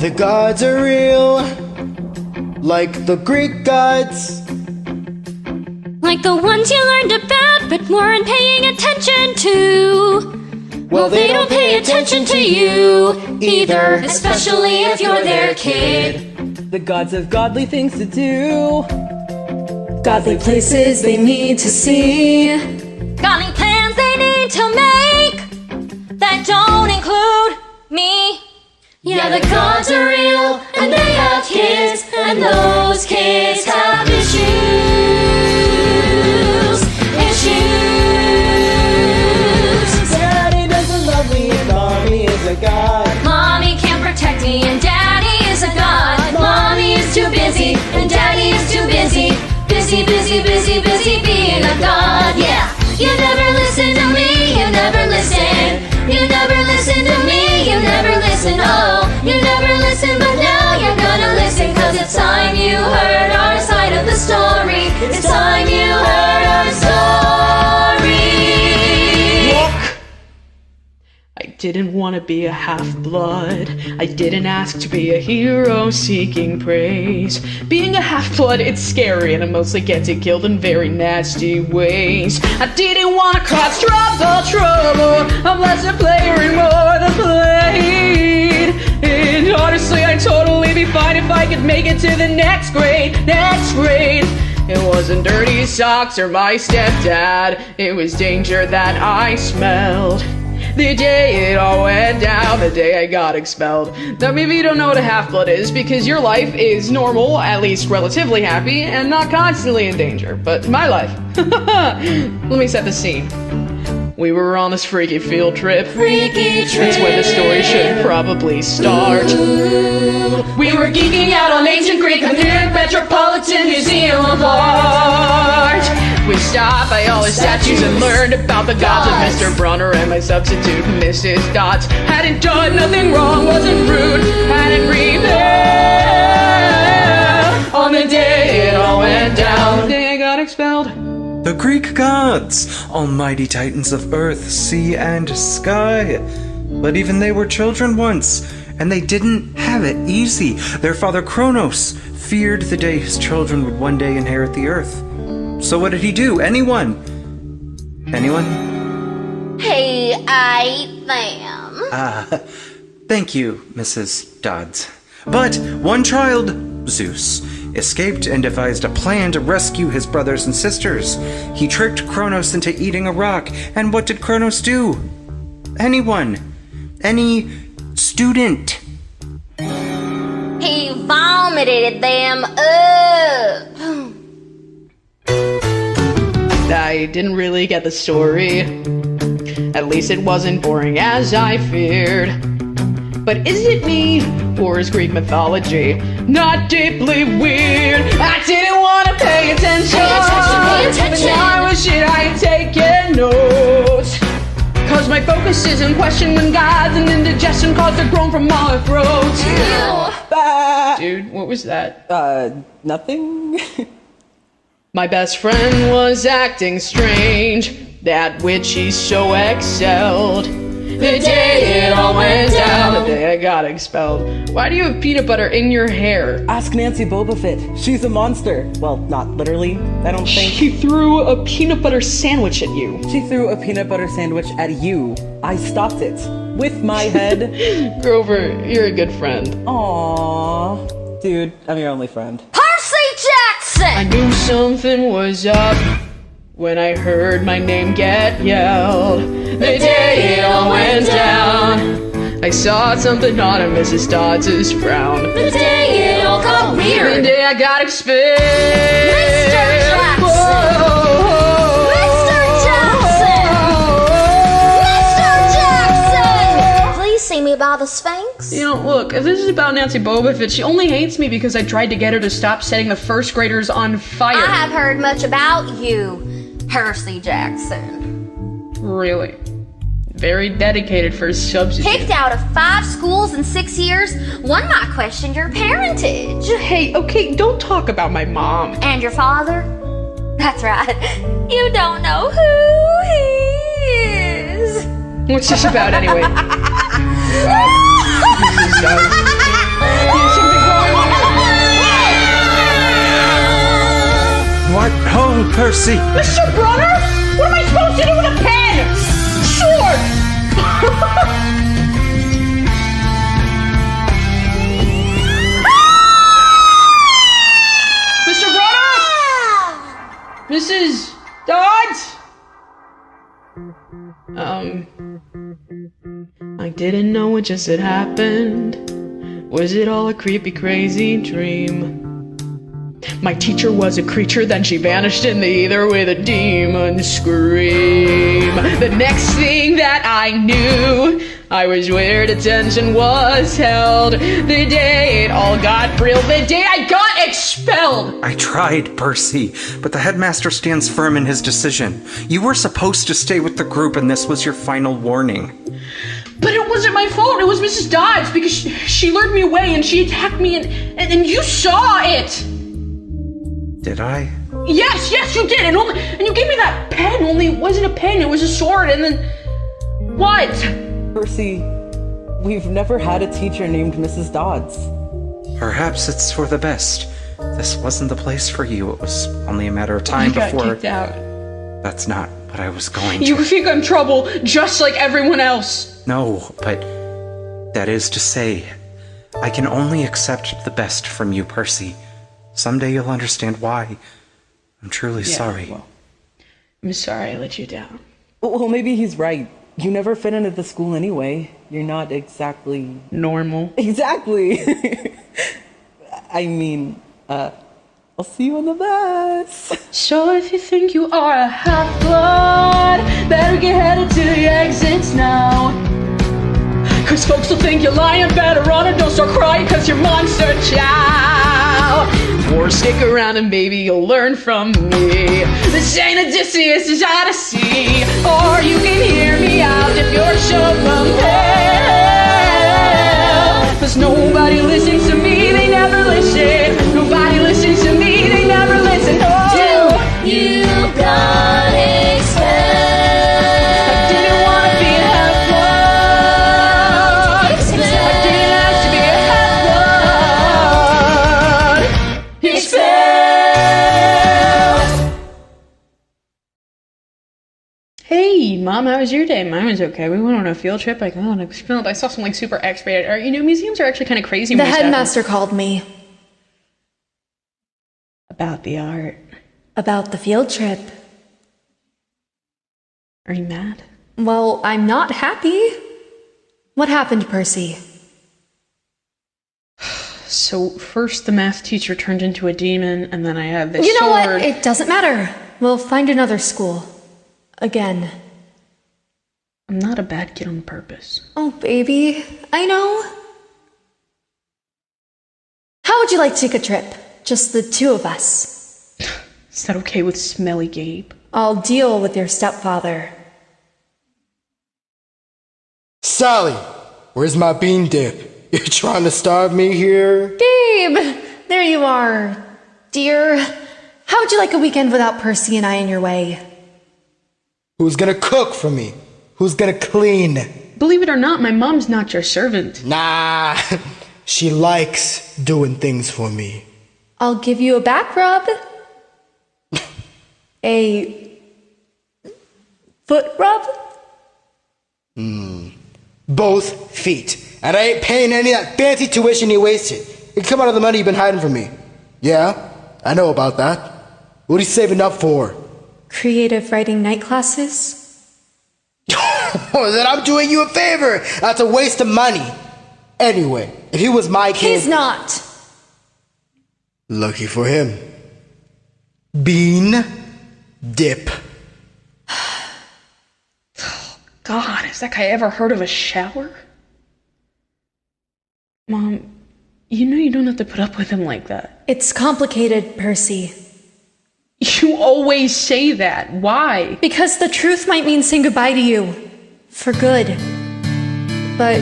The gods are real, like the Greek gods. Like the ones you learned about but weren't paying attention to. Well, they don't pay attention to you either, especially if you're their kid. The gods have godly things to do, Godly places they need to see. Godly plans they need to make that don't include me. Yeah, the gods are real, and they have kids, and those kids have issues. Daddy doesn't love me and Mommy is a god. Mommy can't protect me and Daddy is a god. Mommy is too busy and Daddy is too busy. Busy, busy, busy, busy being a god, yeah. You never listen to me, you never listen. You never listen to me, you never listen. Oh, you never listen, but now you're gonna listen. Cause it's time you heard our side of the story. It's time you heard our story. I didn't want to be a half-blood. I didn't ask to be a hero seeking praise. Being a half-blood, it's scary, and I mostly get it killed in very nasty ways. I didn't want to cause trouble. I'm less a player and more the played. And honestly, I'd totally be fine if I could make it to the next grade. It wasn't dirty socks or my stepdad. It was danger that I smelled. The day it all went down, the day I got expelled. Now maybe you don't know what a half-blood is because your life is normal, at least relatively happy, and not constantly in danger. But my life, let me set the scene. We were on this freaky field trip. That's where the story should probably start. We were geeking out on ancient Greek and the Metropolitan Museum of Art. We stopped by all the statues and learned about the gods of Mr. Brunner and my substitute, Mrs. Dodds. Hadn't done nothing wrong, wasn't rude, hadn't rebelled. On the day it all went down, the day I got expelled. The Greek gods, almighty titans of earth, sea, and sky. But even they were children once, and they didn't have it easy. Their father Kronos feared the day his children would one day inherit the earth. So what did he do? Anyone? Hey, I am. Thank you, Mrs. Dodds. But one child, Zeus, escaped and devised a plan to rescue his brothers and sisters. He tricked Kronos into eating a rock, and what did Kronos do? Anyone? Any student? He vomited them up. I didn't really get the story. At least it wasn't boring as I feared. But is it me, or is Greek mythology not deeply weird? I didn't want to pay attention. But now I wish I had taken notes. Cause my focus is in question when gods and indigestion caused a groan from my throat. Dude, what was that? Nothing? My best friend was acting strange, that which he so excelled. The day it all went down, the day I got expelled. Why do you have peanut butter in your hair? Ask Nancy Bobafett. She's a monster. Well, not literally, I don't think. She threw a peanut butter sandwich at you. She threw a peanut butter sandwich at you. I stopped it. With my head. Grover, you're a good friend. Aww. Dude, I'm your only friend. Percy Jackson! I knew something was up when I heard my name get yelled. The day it all went down, I saw something on Mrs. Dodds' frown. The day it all got weird. The day I got expelled. Mr. Jackson! Mr. Jackson! Please see me by the Sphinx. You know, look, if this is about Nancy Bobafett, she only hates me because I tried to get her to stop setting the first graders on fire. I have heard much about you, Percy Jackson. Really? Very dedicated for a substitute. Kicked out of 5 schools in 6 years. One might question your parentage. Hey, okay, don't talk about my mom. And your father? That's right. You don't know who he is. What's this about anyway? Mrs. Dodds. But, oh, Percy! Mr. Brunner? What am I supposed to do with a pen? Sure! Mr. Brunner? Mrs. Dodds? I didn't know what just had happened. Was it all a creepy, crazy dream? My teacher was a creature, then she vanished in the ether with a demon scream. The next thing that I knew, I was where detention was held. The day it all got real, the day I got expelled. I tried, Percy, but the headmaster stands firm in his decision. You were supposed to stay with the group, and this was your final warning. But it wasn't my fault. It was Mrs. Dodds, because she lured me away and she attacked me, and you saw it. Did I? Yes, you did. And you gave me that pen. Only it wasn't a pen. It was a sword. And then what? Percy, we've never had a teacher named Mrs. Dodds. Perhaps it's for the best. This wasn't the place for you. It was only a matter of time I got before. kicked out. That's not what I was going to. You think I'm trouble, just like everyone else. No, but that is to say, I can only accept the best from you, Percy. Someday you'll understand why. I'm truly sorry. Well, I'm sorry I let you down. Well, maybe he's right. You never fit into the school anyway. You're not exactly... Normal. Exactly! I mean, I'll see you on the bus. So if you think you are a half-blood, better get headed to the exits now. Cause folks will think you're lying, better run and don't start crying cause you're monster chow. Or stick around and maybe you'll learn from me. This ain't Odysseus' Odyssey. Or you can hear me out if you're sure from hell. Cause nobody listens to me, they never listen. Nobody listens to me, they never listen. Oh, You got expelled. I didn't want to be a half-blood. I didn't ask to be a half-blood. Expelled. Hey, Mom, how was your day? Mine was okay. We went on a field trip. I saw some like super X-rated art. You know, museums are actually kind of crazy. The headmaster called me. About the art. About the field trip. Are you mad? Well, I'm not happy. What happened, Percy? So first the math teacher turned into a demon, and then I had this You know sword. what? It doesn't matter. We'll find another school. Again. I'm not a bad kid on purpose. Oh, baby. I know. How would you like to take a trip? Just the two of us. Is that okay with Smelly Gabe? I'll deal with your stepfather. Sally, where's my bean dip? You're trying to starve me here? Gabe! There you are. Dear, how would you like a weekend without Percy and I in your way? Who's gonna cook for me? Who's gonna clean? Believe it or not, my mom's not your servant. Nah, she likes doing things for me. I'll give you a back rub. A foot rub? Both feet. And I ain't paying any of that fancy tuition you wasted. It come out of the money you've been hiding from me. Yeah, I know about that. What are you saving up for? Creative writing night classes? Then I'm doing you a favor. That's a waste of money. Anyway, if he was my kid... He's not. Lucky for him. Bean dip. God, has that guy ever heard of a shower? Mom, you know you don't have to put up with him like that. It's complicated, Percy. You always say that. Why? Because the truth might mean saying goodbye to you. For good. But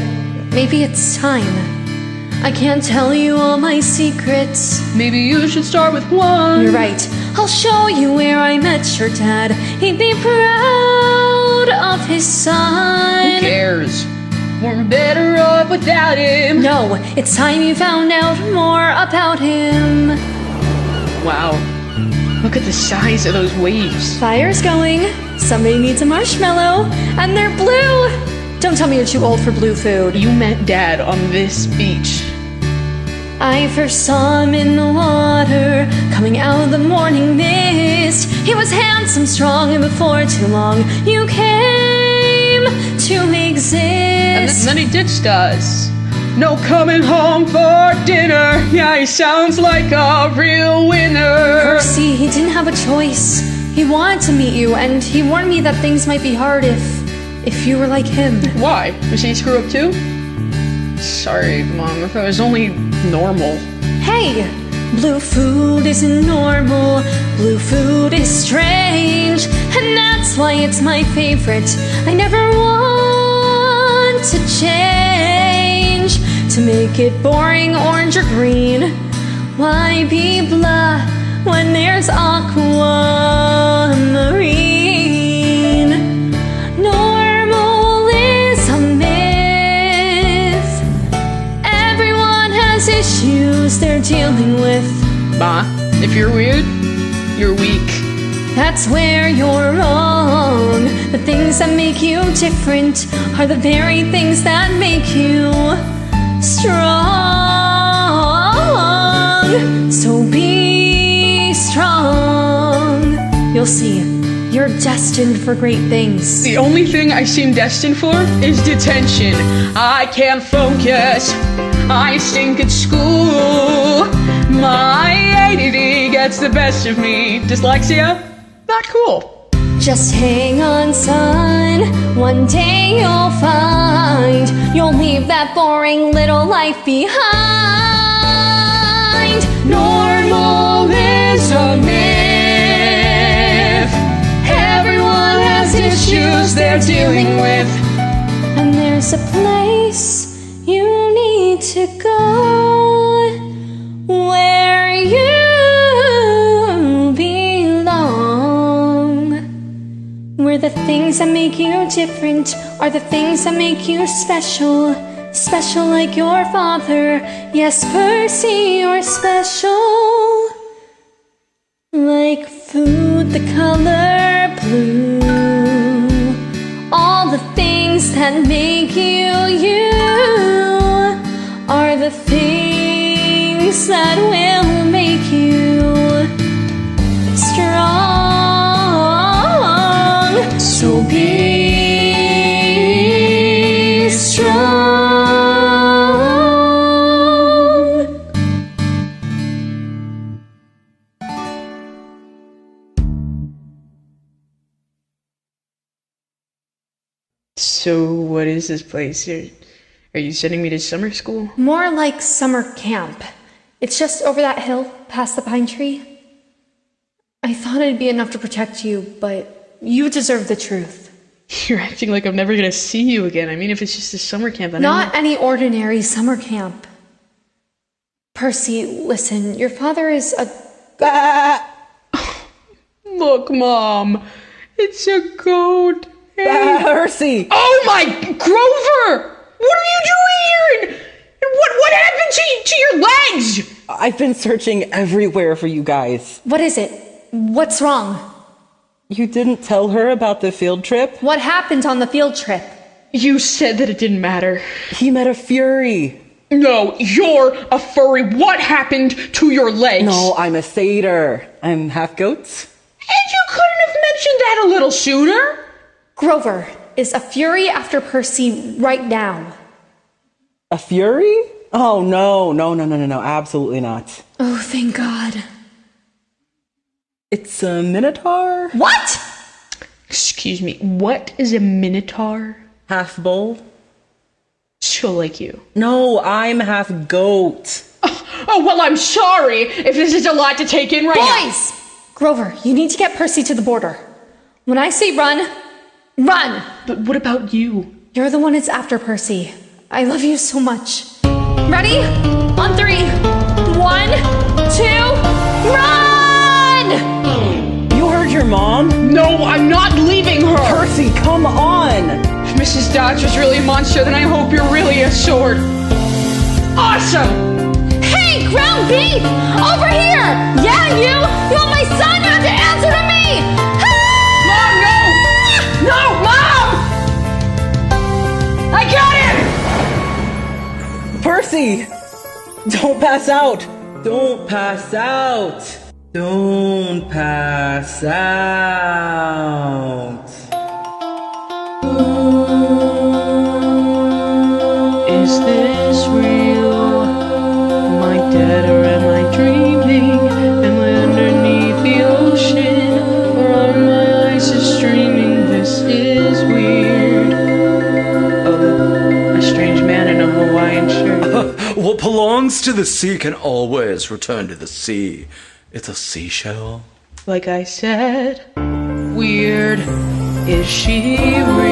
maybe it's time. I can't tell you all my secrets. Maybe you should start with one. You're right. I'll show you where I met your dad. He'd be proud of his son. Who cares? We're better off without him. No, it's time you found out more about him. Wow. Look at the size of those waves. Fire's going. Somebody needs a marshmallow. And they're blue. Don't tell me you're too old for blue food. You met Dad on this beach. I first saw him in the water, coming out of the morning mist. He was handsome, strong, and before too long, you came to exist. And then he ditched us. No coming home for dinner. Yeah, he sounds like a real winner. Percy, he didn't have a choice. He wanted to meet you, and he warned me that things might be hard if you were like him. Why? Was he screw up too? Sorry, Mom, if I was only normal. Hey! Blue food isn't normal, blue food is strange, and that's why it's my favorite. I never want to change, to make it boring, orange or green. Why be blah when there's aquamarine? Normal is a myth. Everyone has issues they're dealing with. Ma, if you're weird, you're weak. That's where you're wrong. The things that make you different are the very things that make you strong. So be strong. You'll see, you're destined for great things. The only thing I seem destined for is detention. I can't focus. I stink at school. My ADD gets the best of me. Dyslexia? Not cool. Just hang on, son. One day you'll find you'll leave that boring little life behind. Normal is a myth. Everyone has issues they're dealing with. And there's a place you need to go where you belong. Where the things that make you different are the things that make you special. Special like your father. Yes, Percy, you're special. Like food, the color blue. All the things that make you you are the things that will make you strong. So be strong. So, what is this place? Are you sending me to summer school? More like summer camp. It's just over that hill, past the pine tree. I thought it'd be enough to protect you, but you deserve the truth. You're acting like I'm never gonna see you again. I mean, if it's just a summer camp, then Not any ordinary summer camp. Percy, listen, your father is a... Look, Mom. It's a goat. Percy! Oh my... Grover! What are you doing here? And what happened to your legs? I've been searching everywhere for you guys. What is it? What's wrong? You didn't tell her about the field trip? What happened on the field trip? You said that it didn't matter. He met a fury. No, you're a furry. What happened to your legs? No, I'm a satyr. I'm half goat. And you couldn't have mentioned that a little sooner. Grover is a fury after Percy right now. A fury? Oh, no, absolutely not. Oh, thank God. It's a minotaur? What? Excuse me, what is a minotaur? Half bull? She'll like you. No, I'm half goat. Oh, well, I'm sorry if this is a lot to take in right now. Boys! Grover, you need to get Percy to the border. When I say run, run! But what about you? You're the one that's after Percy. I love you so much. Ready? On 3. 1, 2, run! You heard your mom? No, I'm not leaving her! Percy, come on! If Mrs. Dodge was really a monster, then I hope you're really a sword. Awesome! Hey! steak, ground beef! Over here! Yeah, you! You want my son? You have to answer to me! Mom, no! No, Mom! I got him! Percy! Don't pass out! Don't pass out! Don't pass out! Is this real? Am I dead or am I dreaming? Am I underneath the ocean? Or are my eyes just streaming? This is weird. Oh, a strange man in a Hawaiian shirt. What belongs to the sea can always return to the sea. It's a seashell. Like I said, weird. Is she real?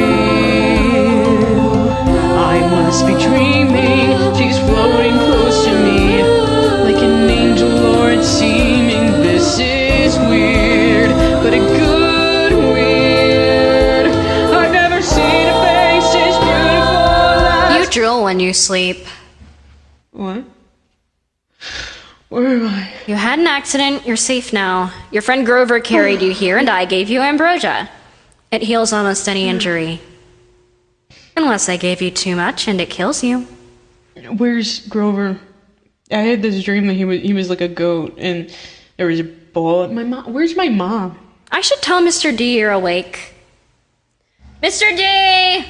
I must be dreaming. She's floating close to me, like an angel or it seeming. This is weird, but a good weird. I've never seen a face as beautiful as... You drool when you sleep. What? Where am I? You had an accident, you're safe now. Your friend Grover carried you here, and I gave you ambrosia. It heals almost any injury. Unless I gave you too much and it kills you. Where's Grover? I had this dream that he was like a goat, and there was a ball at my mom. Where's my mom? I should tell Mr. D you're awake. Mr. D!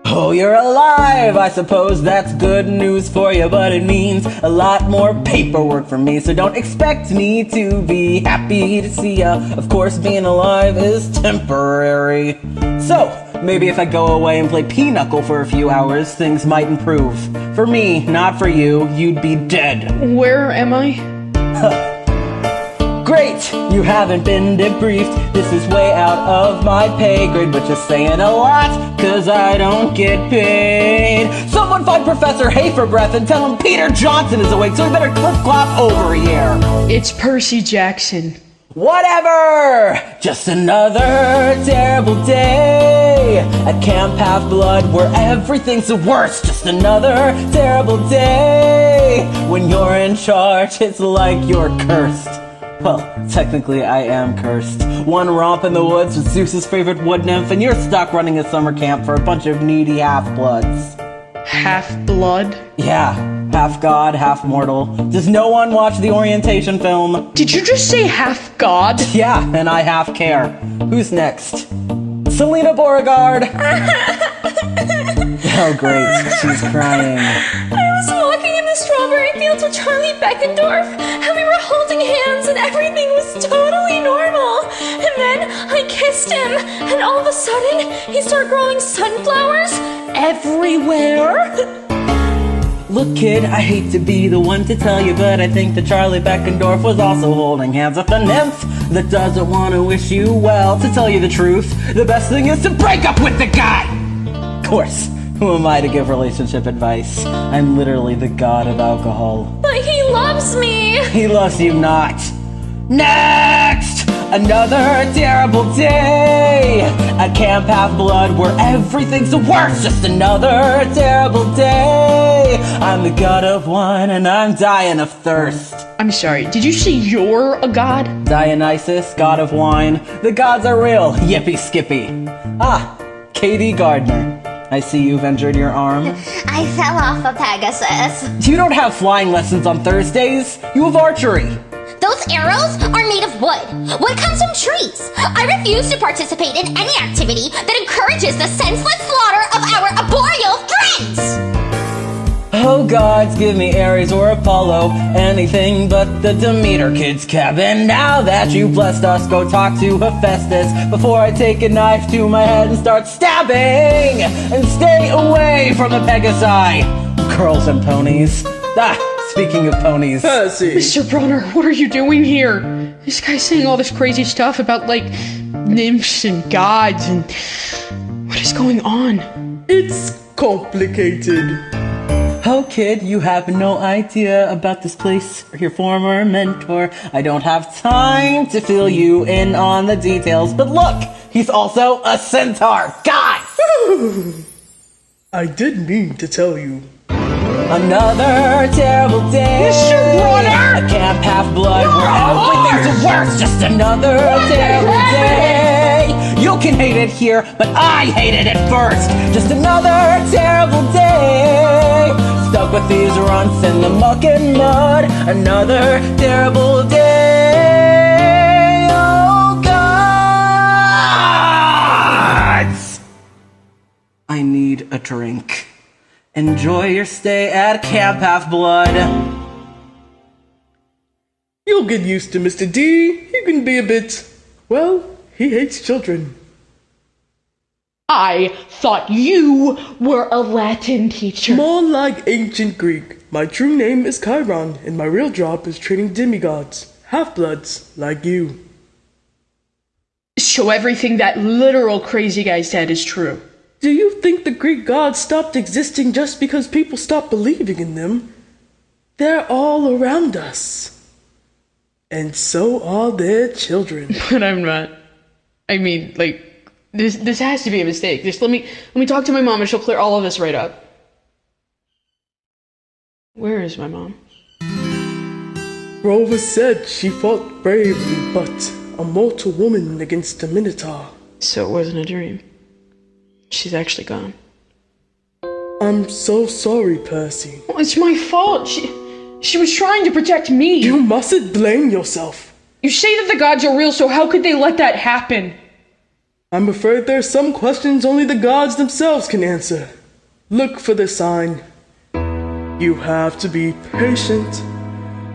Oh, you're alive! I suppose that's good news for you, but it means a lot more paperwork for me, so don't expect me to be happy to see ya. Of course, being alive is temporary. So, maybe if I go away and play pinochle for a few hours, things might improve. For me, not for you, you'd be dead. Where am I? Great! You haven't been debriefed. This is way out of my pay grade, but just saying a lot, cause I don't get paid. Someone find Professor Hay for breath and tell him Peter Johnson is awake, so he better clip-clop over here. It's Percy Jackson. Whatever! Just another terrible day at Camp Half-Blood where everything's the worst. Just another terrible day when you're in charge. It's like you're cursed. Well, technically I am cursed. One romp in the woods with Zeus's favorite wood nymph, and you're stuck running a summer camp for a bunch of needy half-bloods. Half-blood? Yeah, half-god, half-mortal. Does no one watch the orientation film? Did you just say half-god? Yeah, and I half-care. Who's next? Selena Beauregard! Oh great, she's crying. I was walking in the strawberry fields with Charlie Beckendorf, and we were holding hands, and everything was totally normal. And then I kissed him, and all of a sudden, he started growing sunflowers everywhere. Look, kid, I hate to be the one to tell you, but I think that Charlie Beckendorf was also holding hands with a nymph that doesn't want to wish you well. To tell you the truth, the best thing is to break up with the guy! Of course, who am I to give relationship advice? I'm literally the god of alcohol. But he loves me! He loves you not. Next! Another terrible day at Camp Half-Blood where everything's the worst. Just another terrible day. I'm the god of wine and I'm dying of thirst. I'm sorry, did you say you're a god? Dionysus, god of wine. The gods are real. Yippee skippy. Ah, Caiti Gardner. I see you've injured your arm. I fell off a Pegasus. You don't have flying lessons on Thursdays. You have archery. Those arrows are made of wood. Wood comes from trees. I refuse to participate in any activity that encourages the senseless slaughter of our arboreal friends! Oh gods, give me Ares or Apollo, anything but the Demeter kids' cabin. Now that you've blessed us, go talk to Hephaestus before I take a knife to my head and start stabbing! And stay away from the Pegasi! Girls and ponies. Ah, speaking of ponies. Percy! Mr. Bronner, what are you doing here? This guy's saying all this crazy stuff about, like, nymphs and gods and... What is going on? It's complicated. Oh kid, you have no idea about this place or your former mentor. I don't have time to fill you in on the details, but look, he's also a centaur. Guys! I did mean to tell you. Another terrible day. Mr. Brunner! At Camp Half-Blood where everything's worse. Just another terrible day. You can hate it here, but I hated it first. Just another terrible day. Stuck with these runts in the muck and mud. Another terrible day. Oh, gods! I need a drink. Enjoy your stay at Camp Half-Blood. You'll get used to Mr. D. He can be a bit, well, he hates children. I thought you were a Latin teacher. More like ancient Greek. My true name is Chiron, and my real job is training demigods, half-bloods like you. So everything that literal crazy guy said is true. Do you think the Greek gods stopped existing just because people stopped believing in them? They're all around us. And so are their children. But I'm not. I mean, like, this has to be a mistake. Just let me talk to my mom and she'll clear all of this right up. Where is my mom? Rover said she fought bravely, but a mortal woman against a minotaur. So it wasn't a dream. She's actually gone. I'm so sorry, Percy. Well, it's my fault. She was trying to protect me. You mustn't blame yourself. You say that the gods are real, so how could they let that happen? I'm afraid there are some questions only the gods themselves can answer. Look for the sign. You have to be patient.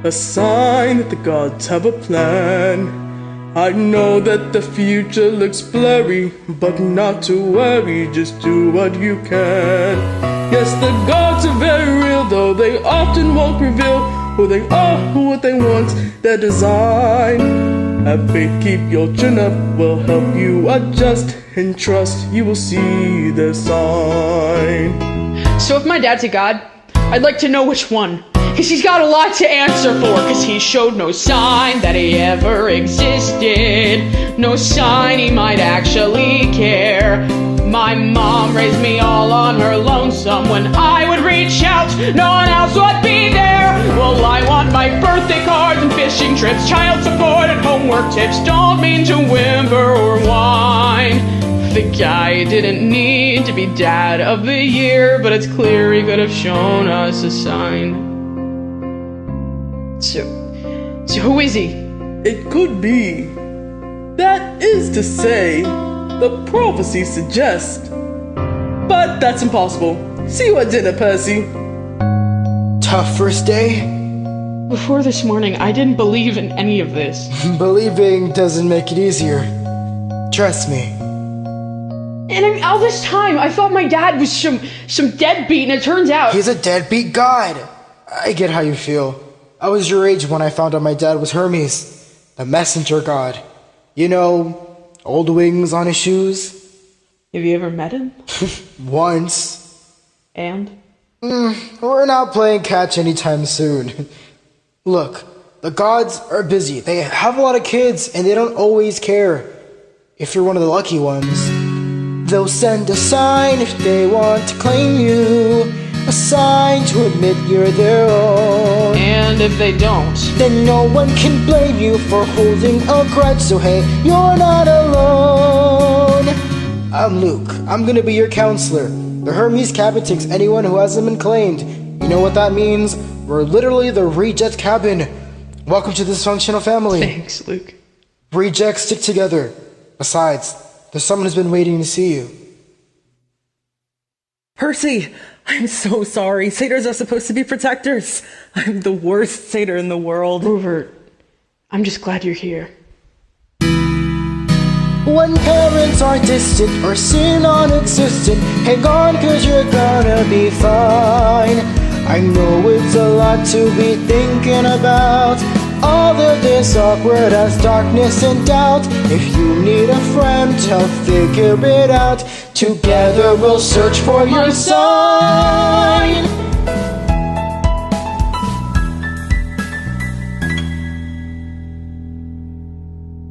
A sign that the gods have a plan. I know that the future looks blurry, but not to worry, just do what you can. Yes, the gods are very real, though they often won't reveal who they are, what they want, their design. Have faith, keep your chin up, will help you adjust, and trust you will see the sign. So if my dad's a god, I'd like to know which one. Cause he's got a lot to answer for. Cause he showed no sign that he ever existed. No sign he might actually care. My mom raised me all on her lonesome. When I would reach out, no one else would be there. Well, I want my birthday cards and fishing trips, child support and homework tips. Don't mean to whimper or whine. The guy didn't need to be dad of the year, but it's clear he could have shown us a sign. So who is he? It could be. That is to say, the prophecy suggests. But that's impossible. See you at dinner, Percy. Tough first day? Before this morning, I didn't believe in any of this. Believing doesn't make it easier. Trust me. And I mean, all this time, I thought my dad was some deadbeat, and it turns out... He's a deadbeat god. I get how you feel. I was your age when I found out my dad was Hermes, the messenger god. You know, old wings on his shoes. Have you ever met him? Once. And? We're not playing catch anytime soon. Look, the gods are busy. They have a lot of kids, and they don't always care. If you're one of the lucky ones, they'll send a sign if they want to claim you. A sign to admit you're their own. And if they don't, then no one can blame you for holding a grudge. So hey, you're not alone. I'm Luke. I'm gonna be your counselor. The Hermes cabin takes anyone who hasn't been claimed. You know what that means? We're literally the reject cabin. Welcome to this functional family. Thanks, Luke. Rejects stick together. Besides, there's someone who's been waiting to see you. Percy, I'm so sorry. Satyrs are supposed to be protectors. I'm the worst satyr in the world. Rupert, I'm just glad you're here. When parents are distant or seem non-existent, hang on cause you're gonna be fine. I know it's a lot to be thinking about, all of this awkward as darkness and doubt. If you need a friend, help figure it out. Together we'll search for your sign.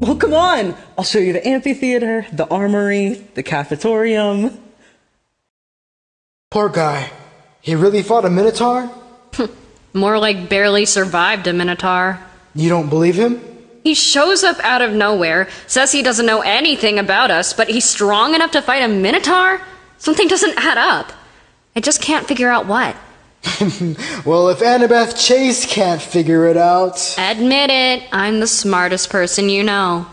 Well, come on. I'll show you the amphitheater, the armory, the cafetorium. Poor guy. He really fought a Minotaur? More like barely survived a Minotaur. You don't believe him? He shows up out of nowhere, says he doesn't know anything about us, but he's strong enough to fight a Minotaur? Something doesn't add up. I just can't figure out what. Well, if Annabeth Chase can't figure it out... Admit it, I'm the smartest person you know.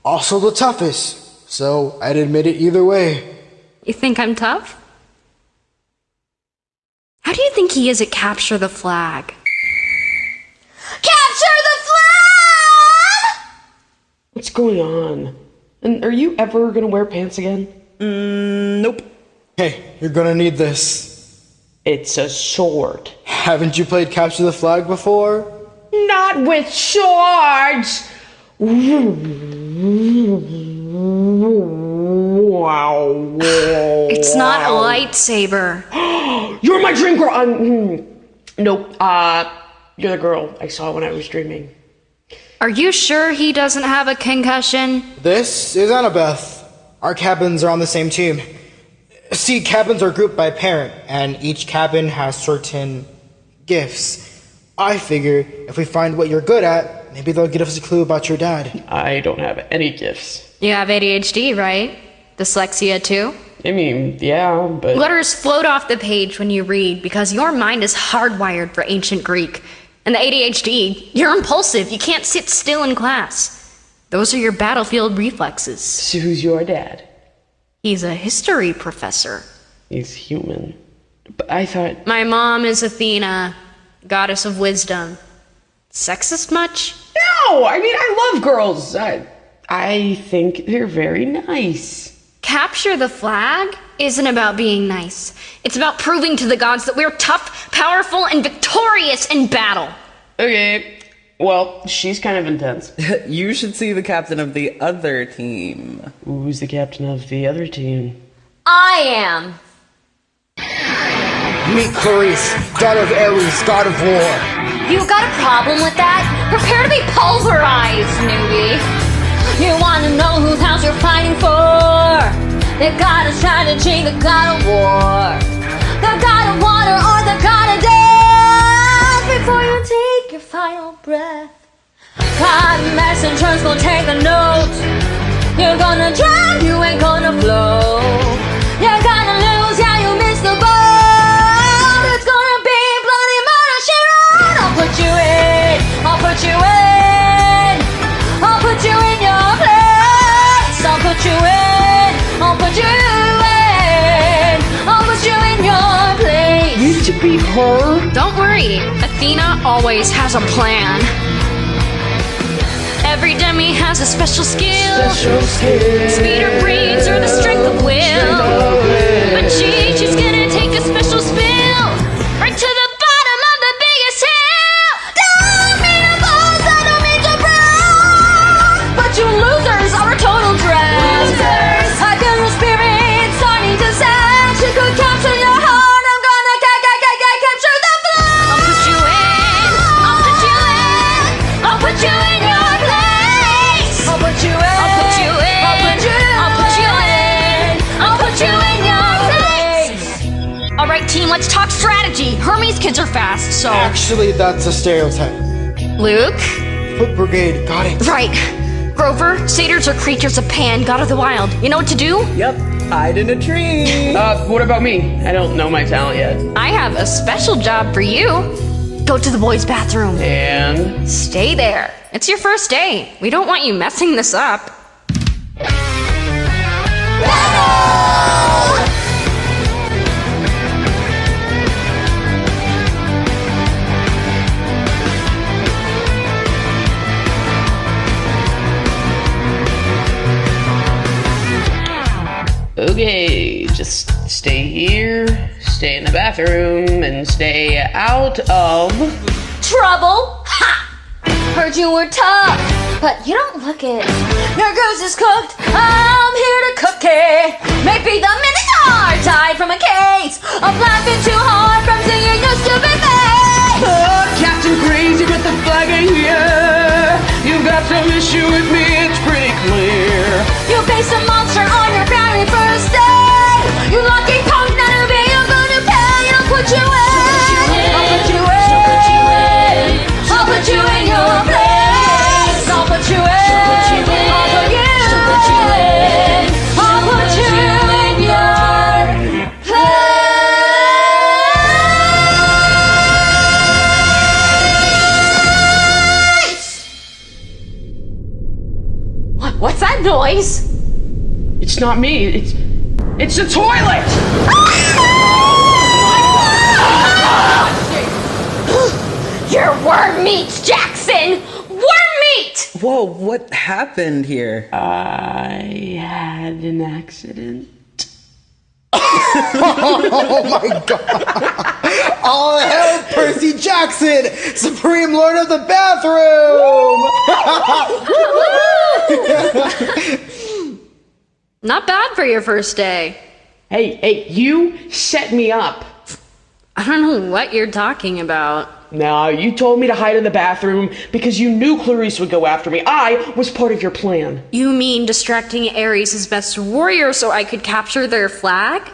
Also the toughest, so I'd admit it either way. You think I'm tough? How do you think he is at Capture the Flag? Capture the flag! What's going on? And are you ever gonna wear pants again? Nope. Hey, you're gonna need this. It's a sword. Haven't you played Capture the Flag before? Not with swords! Wow. It's not a lightsaber. You're my dream girl. Nope. You're the girl I saw when I was dreaming. Are you sure he doesn't have a concussion? This is Annabeth. Our cabins are on the same team. See, cabins are grouped by parent, and each cabin has certain gifts. I figure if we find what you're good at, maybe they'll give us a clue about your dad. I don't have any gifts. You have ADHD, right? Dyslexia too? I mean, yeah, but... Letters float off the page when you read because your mind is hardwired for ancient Greek. And the ADHD, you're impulsive. You can't sit still in class. Those are your battlefield reflexes. So who's your dad? He's a history professor. He's human. But I thought... My mom is Athena, goddess of wisdom. Sexist much? No! I mean, I love girls. I think they're very nice. Capture the Flag isn't about being nice. It's about proving to the gods that we're tough, powerful, and victorious in battle. Okay. Well, she's kind of intense. You should see the captain of the other team. Who's the captain of the other team? I am. Meet Clarisse, daughter of Ares, god of war. You got a problem with that? Prepare to be pulverized, newbie. You wanna know whose house you're fighting for? The god of strategy, the god of war, the god of water, or the god of death. Before you take your final breath, God messengers gonna take the notes. You're gonna drown, you ain't gonna float. You're gonna lose, yeah, you missed the boat. It's gonna be bloody murder, Chiron. I'll put you in, I'll put you in, I'll put you in your place. I'll put you in, I'll put you in, I'll put you in your place. You to be her? Don't worry, Athena always has a plan. Every demi has a special skill. Speed or brains or the strength of will. But she's gonna take a special spill right to the bottom of the biggest hill. Don't mean to boast, I don't mean to brag, but you losers are a total drag. I feel your spirit starting to sag. She could capture your heart. I'm gonna capture the flag. I'll put you in, I'll put you in, I'll put you in your place. I'll put you in, I'll put you in, I'll put you in, I'll put you in, I'll put you in your place. Alright team, let's talk strategy. Hermes kids are fast, so... Actually, that's a stereotype. Luke? Foot Brigade, got it. Right. Grover, satyrs are creatures of Pan, god of the wild. You know what to do? Yep, hide in a tree. What about me? I don't know my talent yet. I have a special job for you. Go to the boys' bathroom. And... Stay there. It's your first day. We don't want you messing this up. Okay, just stay here, stay in the bathroom, and stay out of... Trouble? Ha! Heard you were tough, but you don't look it. Your goose is cooked, I'm here to cook it. Maybe the Minotaur died from a case of laughing too hard from seeing your stupid face. Oh, Captain Crazy with the flag in here. You've got some issue with me, it's pretty clear. You faced a monster on your very first day. You lucky punk, none of me, I'm gonna pay. I'll put you in. not me. It's the toilet! Your worm meat, Jackson! Worm meat! Whoa, what happened here? I had an accident. Oh my god! All hail Percy Jackson, Supreme Lord of the Bathroom! Not bad for your first day. Hey, you set me up. I don't know what you're talking about. No, you told me to hide in the bathroom because you knew Clarisse would go after me. I was part of your plan. You mean distracting Ares' best warrior so I could capture their flag?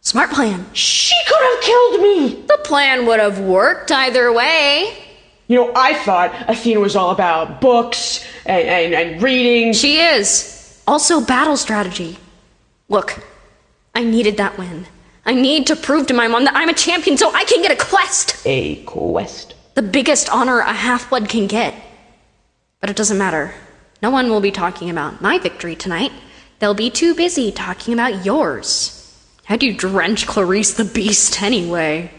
Smart plan. She could have killed me! The plan would have worked either way. You know, I thought Athena was all about books and reading. She is. Also battle strategy. Look, I needed that win. I need to prove to my mom that I'm a champion so I can get a quest. A quest? The biggest honor a half-blood can get. But it doesn't matter. No one will be talking about my victory tonight. They'll be too busy talking about yours. How'd you drench Clarisse the Beast anyway?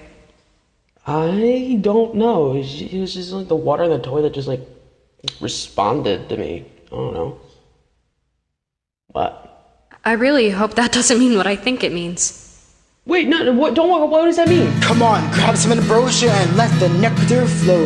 I don't know. It was just like the water in the toilet just like responded to me. I don't know. What? I really hope that doesn't mean what I think it means. Wait, no, what does that mean? Come on, grab some ambrosia and let the nectar flow.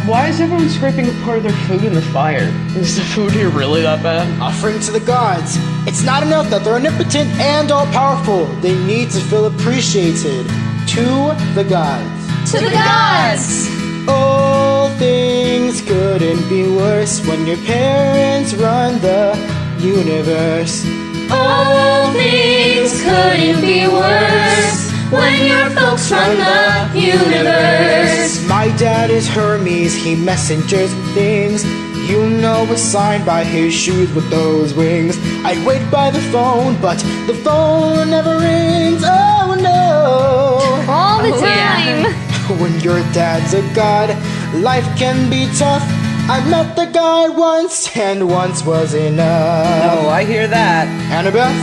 Why is everyone scraping a part of their food in the fire? Is the food here really that bad? Offering to the gods. It's not enough that they're omnipotent and all-powerful. They need to feel appreciated. To the gods. To the gods! All things couldn't be worse when your parents run the universe. All things couldn't be worse when your folks run the universe. My dad is Hermes, he messengers things. You know it's signed by his shoes with those wings. I wait by the phone, but the phone never rings. Oh no! All the time! When your dad's a god, life can be tough. I met the guy once, and once was enough. Oh, I hear that. Annabeth?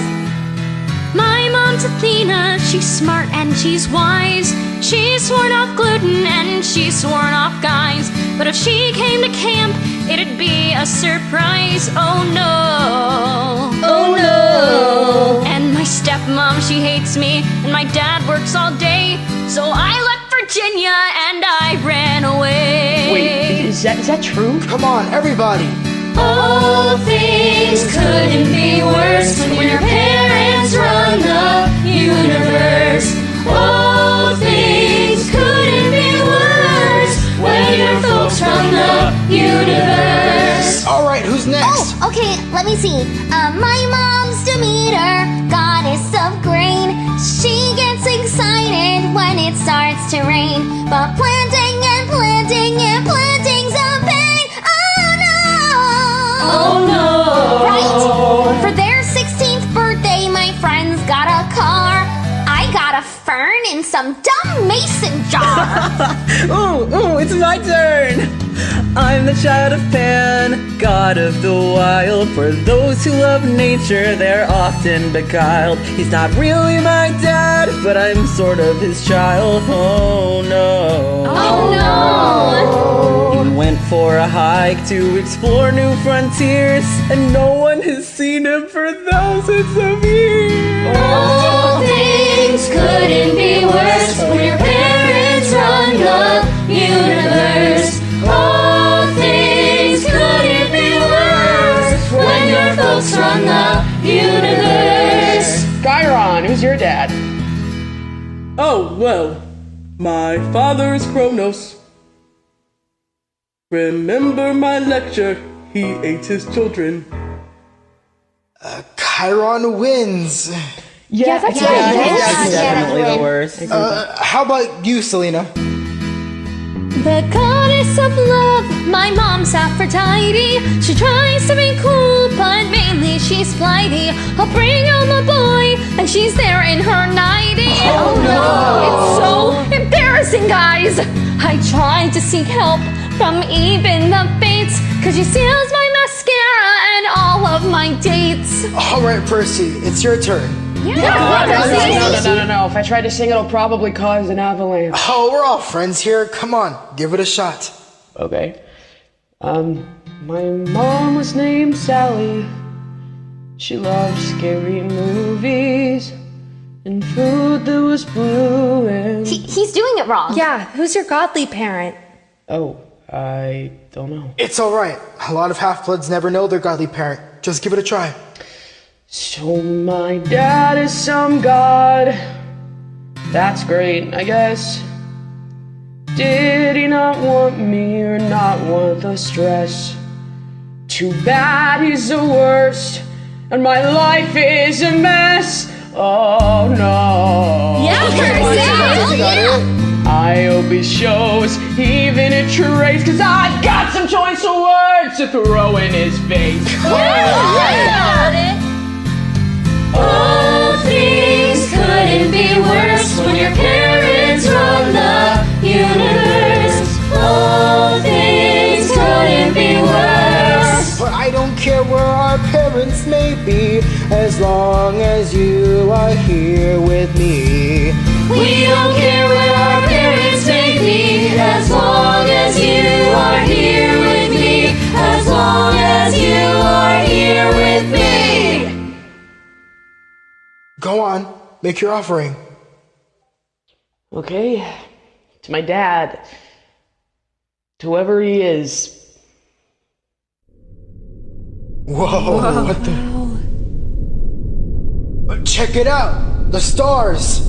My mom's Athena, she's smart and she's wise. She's sworn off gluten and she's sworn off guys. But if she came to camp, it'd be a surprise. Oh no. Oh no. And my stepmom, she hates me, and my dad works all day. So I left Virginia and I ran away. Wait, is that true? Come on, everybody. All things couldn't be worse when your parents run the universe. All things couldn't be worse when your folks run the universe. All right, who's next? Oh, okay, let me see. My mom's Demeter, goddess of grain. She gets excited when it starts to rain. But planting and planting and planting's a pain. Oh no! Right? For their 16th birthday, my friends got a car. I got a fern in some dumb mason jar. Ooh, it's my turn! I'm the child of Pan, god of the wild. For those who love nature, they're often beguiled. He's not really my dad, but I'm sort of his child. Oh no. Oh no. He went for a hike to explore new frontiers, and no one has seen him for thousands of years. All things couldn't be worse when your parents run the universe. All things couldn't be worse when your folks run the universe. Chiron, who's your dad? Oh, well, my father is Kronos. Remember my lecture, he ate his children. Chiron wins. Yeah, That's definitely the worst. How about you, Selena? The goddess of love, my mom's Aphrodite. She tries to be cool, but mainly she's flighty. I'll bring home a boy, and she's there in her nightie. Oh, no. It's so embarrassing, guys. I tried to seek help from even the fates, 'cause she steals my mascara and on all of my dates. Alright, Percy, it's your turn. No. If I try to sing, it'll probably cause an avalanche. Oh, we're all friends here. Come on, give it a shot. Okay. My mom was named Sally. She loved scary movies and food that was blue and... He's doing it wrong. Yeah, who's your godly parent? Oh, I don't know. It's alright. A lot of half-bloods never know their godly parent. Just give it a try. So my dad is some god. That's great, I guess. Did he not want me or not want the stress? Too bad he's the worst, and my life is a mess. Oh no. Yeah, Percy! I hope he shows even a trace, 'cause I've got some choice of words to throw in his face. All things couldn't be worse when your parents run the universe. All things couldn't be worse. But I don't care where our parents may be, as long as you are here with me. We don't care where our parents may be, as long as you are here with me. As long as you are here with me. Go on, make your offering. Okay, to my dad, to whoever he is. Whoa, what the? Check it out! The stars!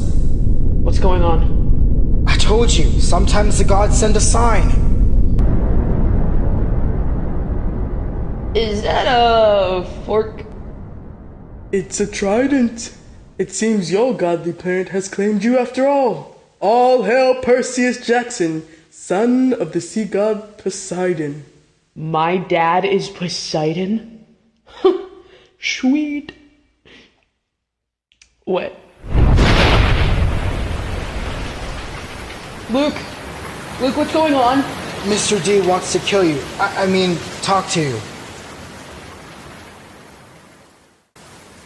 What's going on? I told you, sometimes the gods send a sign. Is that a fork? It's a trident. It seems your godly parent has claimed you after all. All hail Perseus Jackson, son of the sea god Poseidon. My dad is Poseidon? Sweet. What? Luke, what's going on? Mr. D wants to kill you. I mean, talk to you.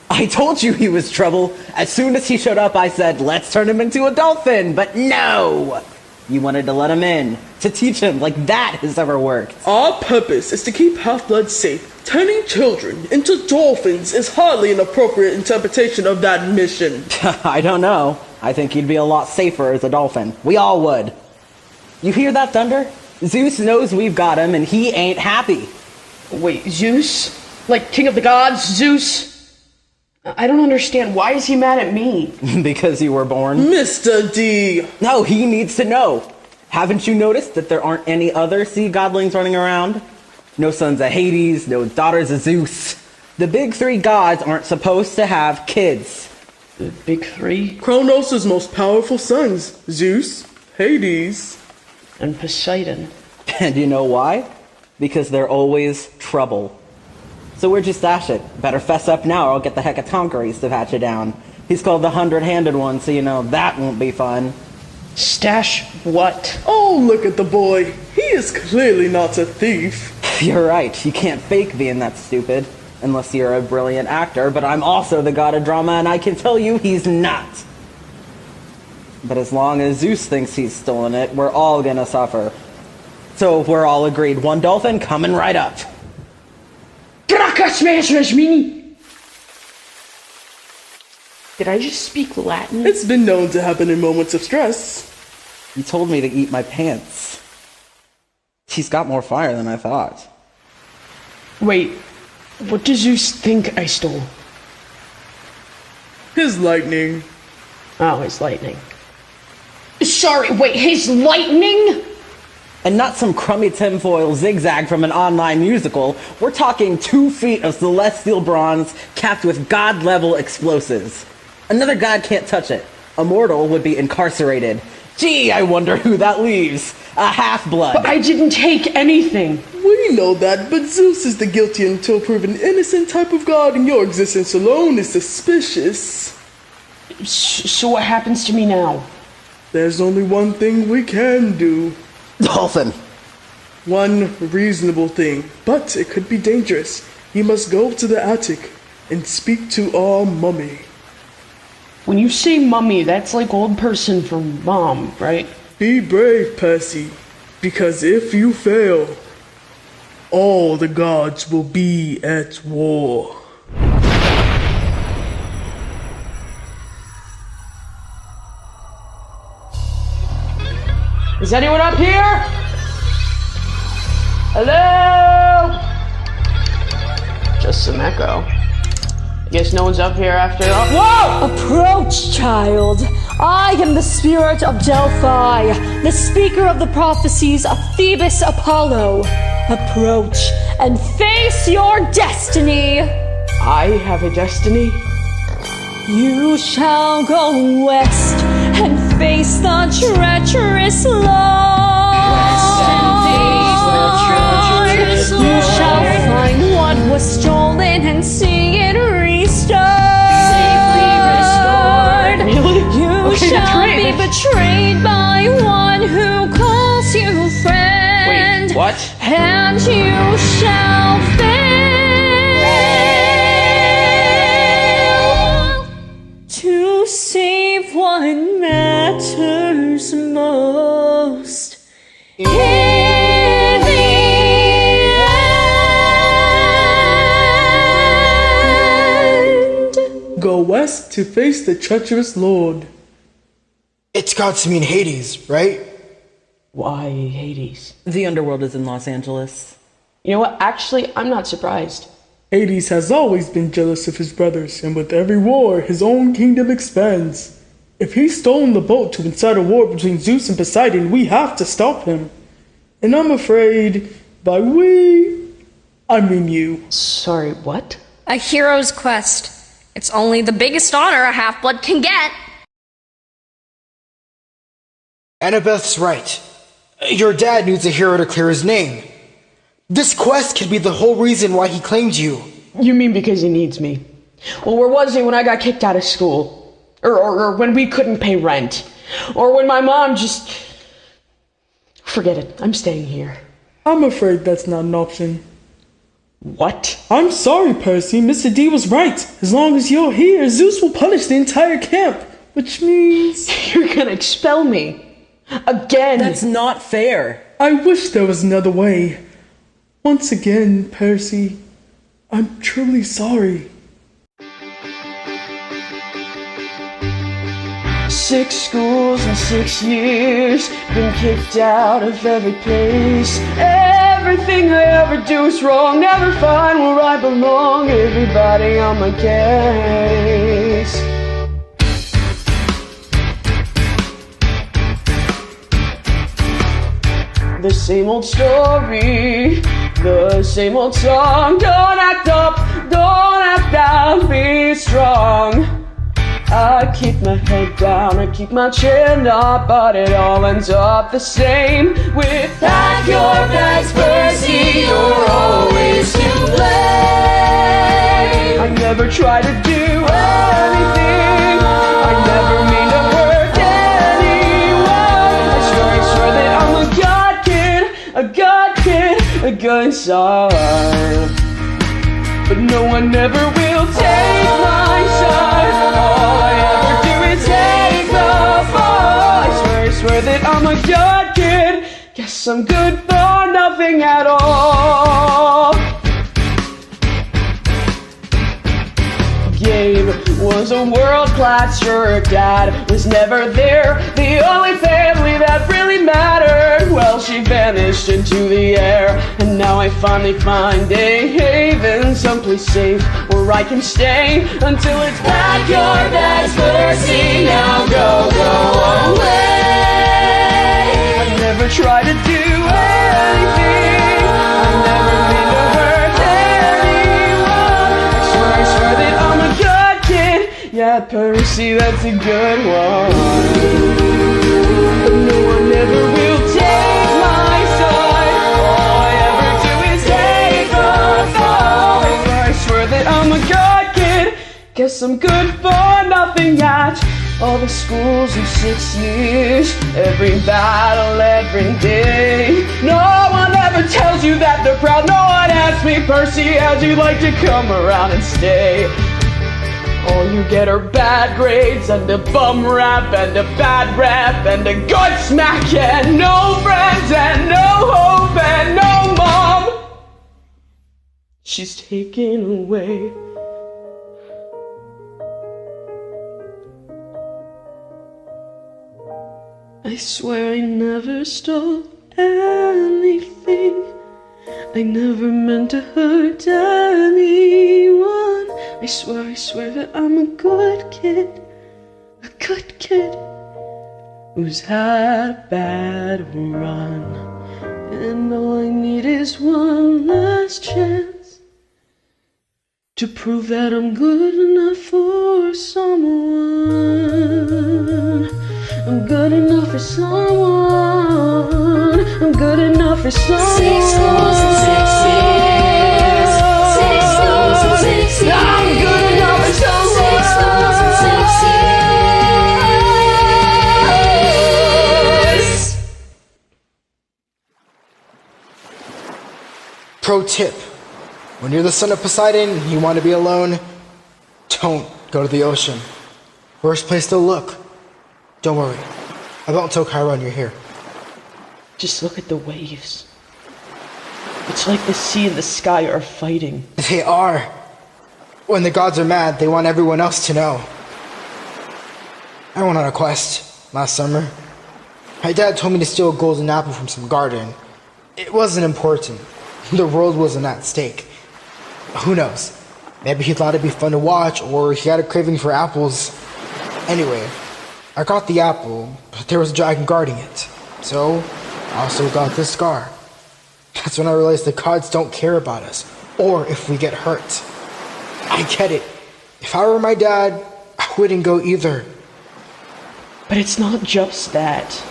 I told you he was trouble. As soon as he showed up, I said, let's turn him into a dolphin, but no! You wanted to let him in, to teach him like that has ever worked. Our purpose is to keep half-bloods safe. Turning children into dolphins is hardly an appropriate interpretation of that mission. I don't know. I think you'd be a lot safer as a dolphin. We all would. You hear that thunder? Zeus knows we've got him and he ain't happy. Wait, Zeus? Like king of the gods, Zeus? I don't understand. Why is he mad at me? Because you were born. Mr. D! No, he needs to know. Haven't you noticed that there aren't any other sea godlings running around? No sons of Hades, no daughters of Zeus. The big three gods aren't supposed to have kids. The big three? Kronos' most powerful sons, Zeus, Hades, and Poseidon. And you know why? Because they're always trouble. So where'd you stash it? Better fess up now or I'll get the Hecatoncheires to patch you down. He's called the 100-handed one, so you know that won't be fun. Stash what? Oh, look at the boy. He is clearly not a thief. You're right, you can't fake being that stupid. Unless you're a brilliant actor, but I'm also the god of drama and I can tell you he's not. But as long as Zeus thinks he's stolen it, we're all gonna suffer. So we're all agreed, one dolphin coming right up. Did I just speak Latin? It's been known to happen in moments of stress. You told me to eat my pants. He's got more fire than I thought. Wait, what does Zeus think I stole? His lightning. Oh, his lightning. Sorry, wait, his lightning? And not some crummy tinfoil zigzag from an online musical. We're talking 2 feet of celestial bronze capped with god-level explosives. Another god can't touch it. A mortal would be incarcerated. Gee, I wonder who that leaves. A half-blood. But I didn't take anything. We know that, but Zeus is the guilty until proven innocent type of god, and your existence alone is suspicious. So what happens to me now? There's only one thing we can do. Dolphin. One reasonable thing, but it could be dangerous. you must go to the attic and speak to our mummy. When you say mummy, that's like old person for mom, right? Be brave, Percy, because if you fail, all the gods will be at war. Is anyone up here? Hello? Just some echo. I guess no one's up here after all. Whoa! Approach, child. I am the spirit of Delphi, the speaker of the prophecies of Phoebus Apollo. Approach and face your destiny. I have a destiny? You shall go west and face the treacherous Lord. You shall find what was stolen and see it restored. Safely restored. Really? You shall be betrayed by one who calls you friend. Wait, what? And you shall fail to save what matters most. In the end. Go west to face the treacherous Lord. It's got to mean Hades, right? Why Hades? The underworld is in Los Angeles. You know what? Actually, I'm not surprised. Hades has always been jealous of his brothers, and with every war, his own kingdom expands. If he's stolen the boat to incite a war between Zeus and Poseidon, we have to stop him. And I'm afraid, by we, I mean you. Sorry, what? A hero's quest. It's only the biggest honor a half-blood can get. Annabeth's right. Your dad needs a hero to clear his name. This quest could be the whole reason why he claimed you. You mean because he needs me? Well, where was he when I got kicked out of school? Or when we couldn't pay rent? Or when my mom just... Forget it. I'm staying here. I'm afraid that's not an option. What? I'm sorry, Percy. Mr. D was right. As long as you're here, Zeus will punish the entire camp. Which means... You're gonna expel me. Again. That's not fair. I wish there was another way. Once again, Percy, I'm truly sorry. 6 schools in 6 years, been kicked out of every place. Everything I ever do is wrong, never find where I belong. Everybody on my case. The same old story, the same old song. Don't act up, don't act down, be strong. I keep my head down, I keep my chin up, but it all ends up the same. With pack your bags, Percy, you're always to blame. I never try to do anything, I never mean to hurt anyone. I swear that I'm a god kid, a good side. But no one ever will take my side. All I ever do is take the fall. I swear that I'm a god kid. Guess I'm good for nothing at all. Gabe was a world-class jerk. Dad was never there. The only family that really mattered, well, she vanished into the air. And now I finally find a haven, someplace safe where I can stay until it's pack your bags, Percy. Now go away. I never try to do anything, I never mean to hurt anyone. I swear that I'm a good kid. Yeah, Percy, that's a good one. But no one ever will take my side. All I ever do is take the fall. I swear that I'm a good kid. Guess I'm good for nothing at All the schools in 6 years, every battle, every day. No one ever tells you that they're proud. No one asks me, Percy, how'd you like to come around and stay? All you get are bad grades and a bum rap and a bad rap and a good smack and no friends and no hope and no mom. She's taken away. I swear I never stole anything. I never meant to hurt anyone. I swear that I'm a good kid who's had a bad run. And all I need is one last chance to prove that I'm good enough for someone. I'm good enough for someone. I'm good enough for someone. 6 schools in 6 years. 6 schools in 6 years. I'm good enough for someone. 6 schools in 6 years. Pro tip. When you're the son of Poseidon and you want to be alone, don't go to the ocean. Worst place to look. Don't worry. I won't tell Chiron you're here. Just look at the waves. It's like the sea and the sky are fighting. They are. When the gods are mad, they want everyone else to know. I went on a quest last summer. My dad told me to steal a golden apple from some garden. It wasn't important. The world wasn't at stake. Who knows? Maybe he thought it'd be fun to watch, or he had a craving for apples. Anyway, I got the apple, but there was a dragon guarding it. So, I also got this scar. That's when I realized the gods don't care about us, or if we get hurt. I get it. If I were my dad, I wouldn't go either. But it's not just that.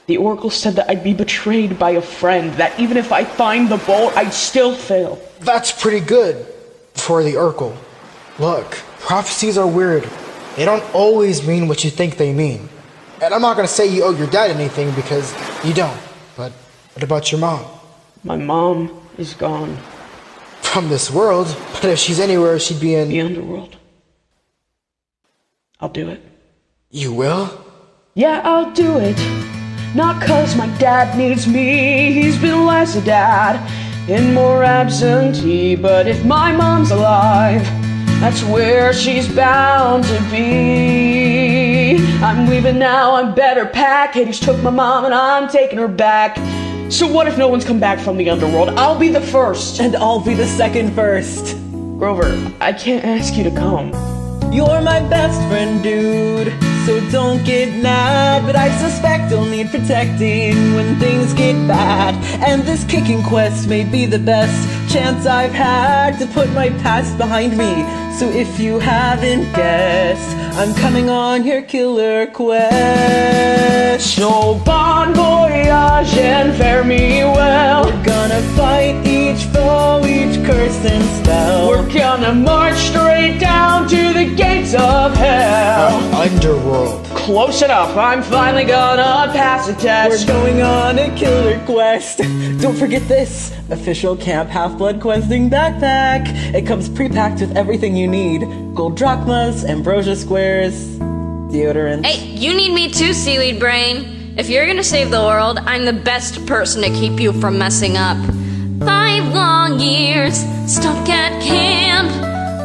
The oracle said that I'd be betrayed by a friend, that even if I find the bowl, I'd still fail. That's pretty good for the oracle. Look, prophecies are weird. They don't always mean what you think they mean. And I'm not gonna say you owe your dad anything because you don't. But what about your mom? My mom is gone. From this world? But if she's anywhere, she'd be in... The underworld. I'll do it. You will? Yeah, I'll do it. Not 'cause my dad needs me, he's been less a dad and more absentee. But if my mom's alive, that's where she's bound to be. I'm leaving now, I'm better pack. Hades took my mom and I'm taking her back. So what if no one's come back from the underworld? I'll be the first. And I'll be the second first. Grover, I can't ask you to come. You're my best friend, dude, so don't get mad. But I suspect you'll need protecting when things get bad. And this kicking quest may be the best chance I've had to put my past behind me. So if you haven't guessed, I'm coming on your killer quest. So bon voyage and fare me well. We're gonna fight each foe, each curse and spell. We're gonna march straight down to the gates of hell. Underworld. Close enough, I'm finally gonna pass the test. We're going on a killer quest. Don't forget this official Camp Half-Blood questing backpack. It comes pre-packed with everything you need: gold drachmas, ambrosia squares, deodorant. Hey, you need me too, Seaweed Brain. If you're gonna save the world, I'm the best person to keep you from messing up. 5 long years stuck at camp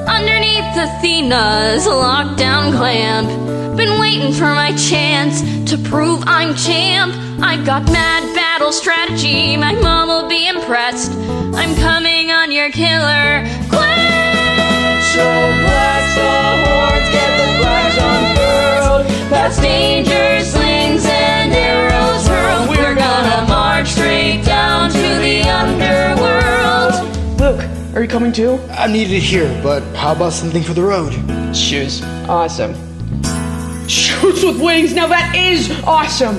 underneath Athena's lockdown clamp. Been waiting for my chance to prove I'm champ. I've got mad battle strategy, my mom will be impressed. I'm coming on your killer quest. So blast the horns, get the flags unfurled. Past danger, slings, and arrows hurled. We're gonna march straight down to the underworld. Luke, are you coming too? I'm needed here, but how about something for the road? Shoes. Awesome. Shoes with wings, now that is awesome!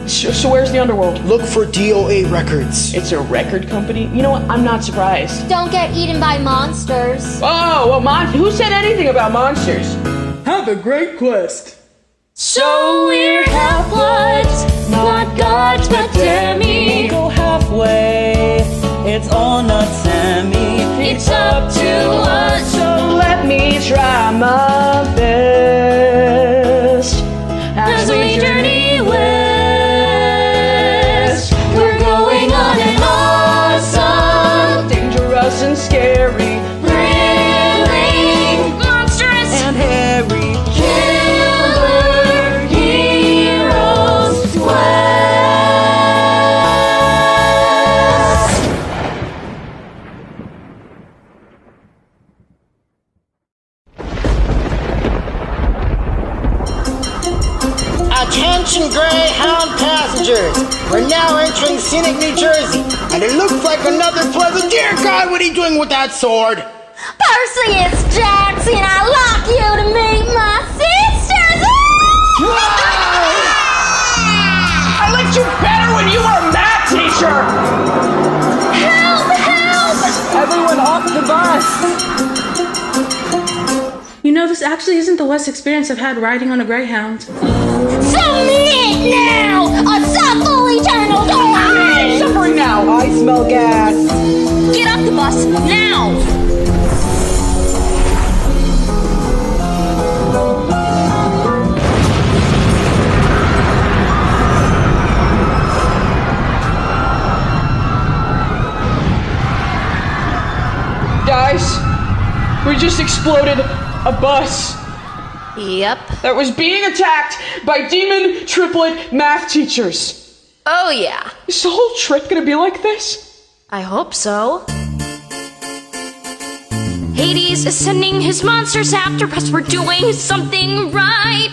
So where's the underworld? Look for DOA Records. It's a record company? You know what, I'm not surprised. Don't get eaten by monsters. Oh, well, who said anything about monsters? Have a great quest. So we're half-bloods, not gods but demi. Go halfway, it's all not Sammy. It's up to us. So let me try my best As we journey west, we're going on an awesome, dangerous and scary, thrilling, monstrous, And Harry, killer heroes quest. Attention Greyhound passengers! We're now entering scenic New Jersey, and it looks like another pleasant. Dear God, what are you doing with that sword? Percy, it's Jackson. I like you to meet my sisters. I liked you better when you were a math teacher! Help! Help! everyone off the bus! You know, this actually isn't the worst experience I've had riding on a Greyhound. Submit now! A supple eternal I'm suffering now! I smell gas. Get off the bus now! Guys, we just exploded a bus Yep. that was being attacked by demon triplet math teachers. Oh yeah. Is the whole trip gonna be like this? I hope so. Hades is sending his monsters after us. We're doing something right.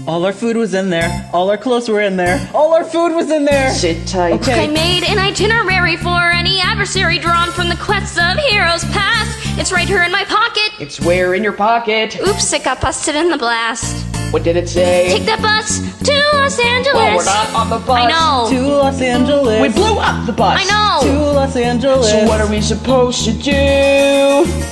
All our food was in there. All our clothes were in there. All our food was in there. Sit tight. I Okay. made an itinerary for any adversary drawn from the quests of heroes past. It's right here in my pocket. It's where in your pocket? Oops, it got busted in the blast. What did it say? Take that bus to Los Angeles. Well, we're not on the bus. I know. To Los Angeles. We blew up the bus. I know. To Los Angeles. So what are we supposed to do?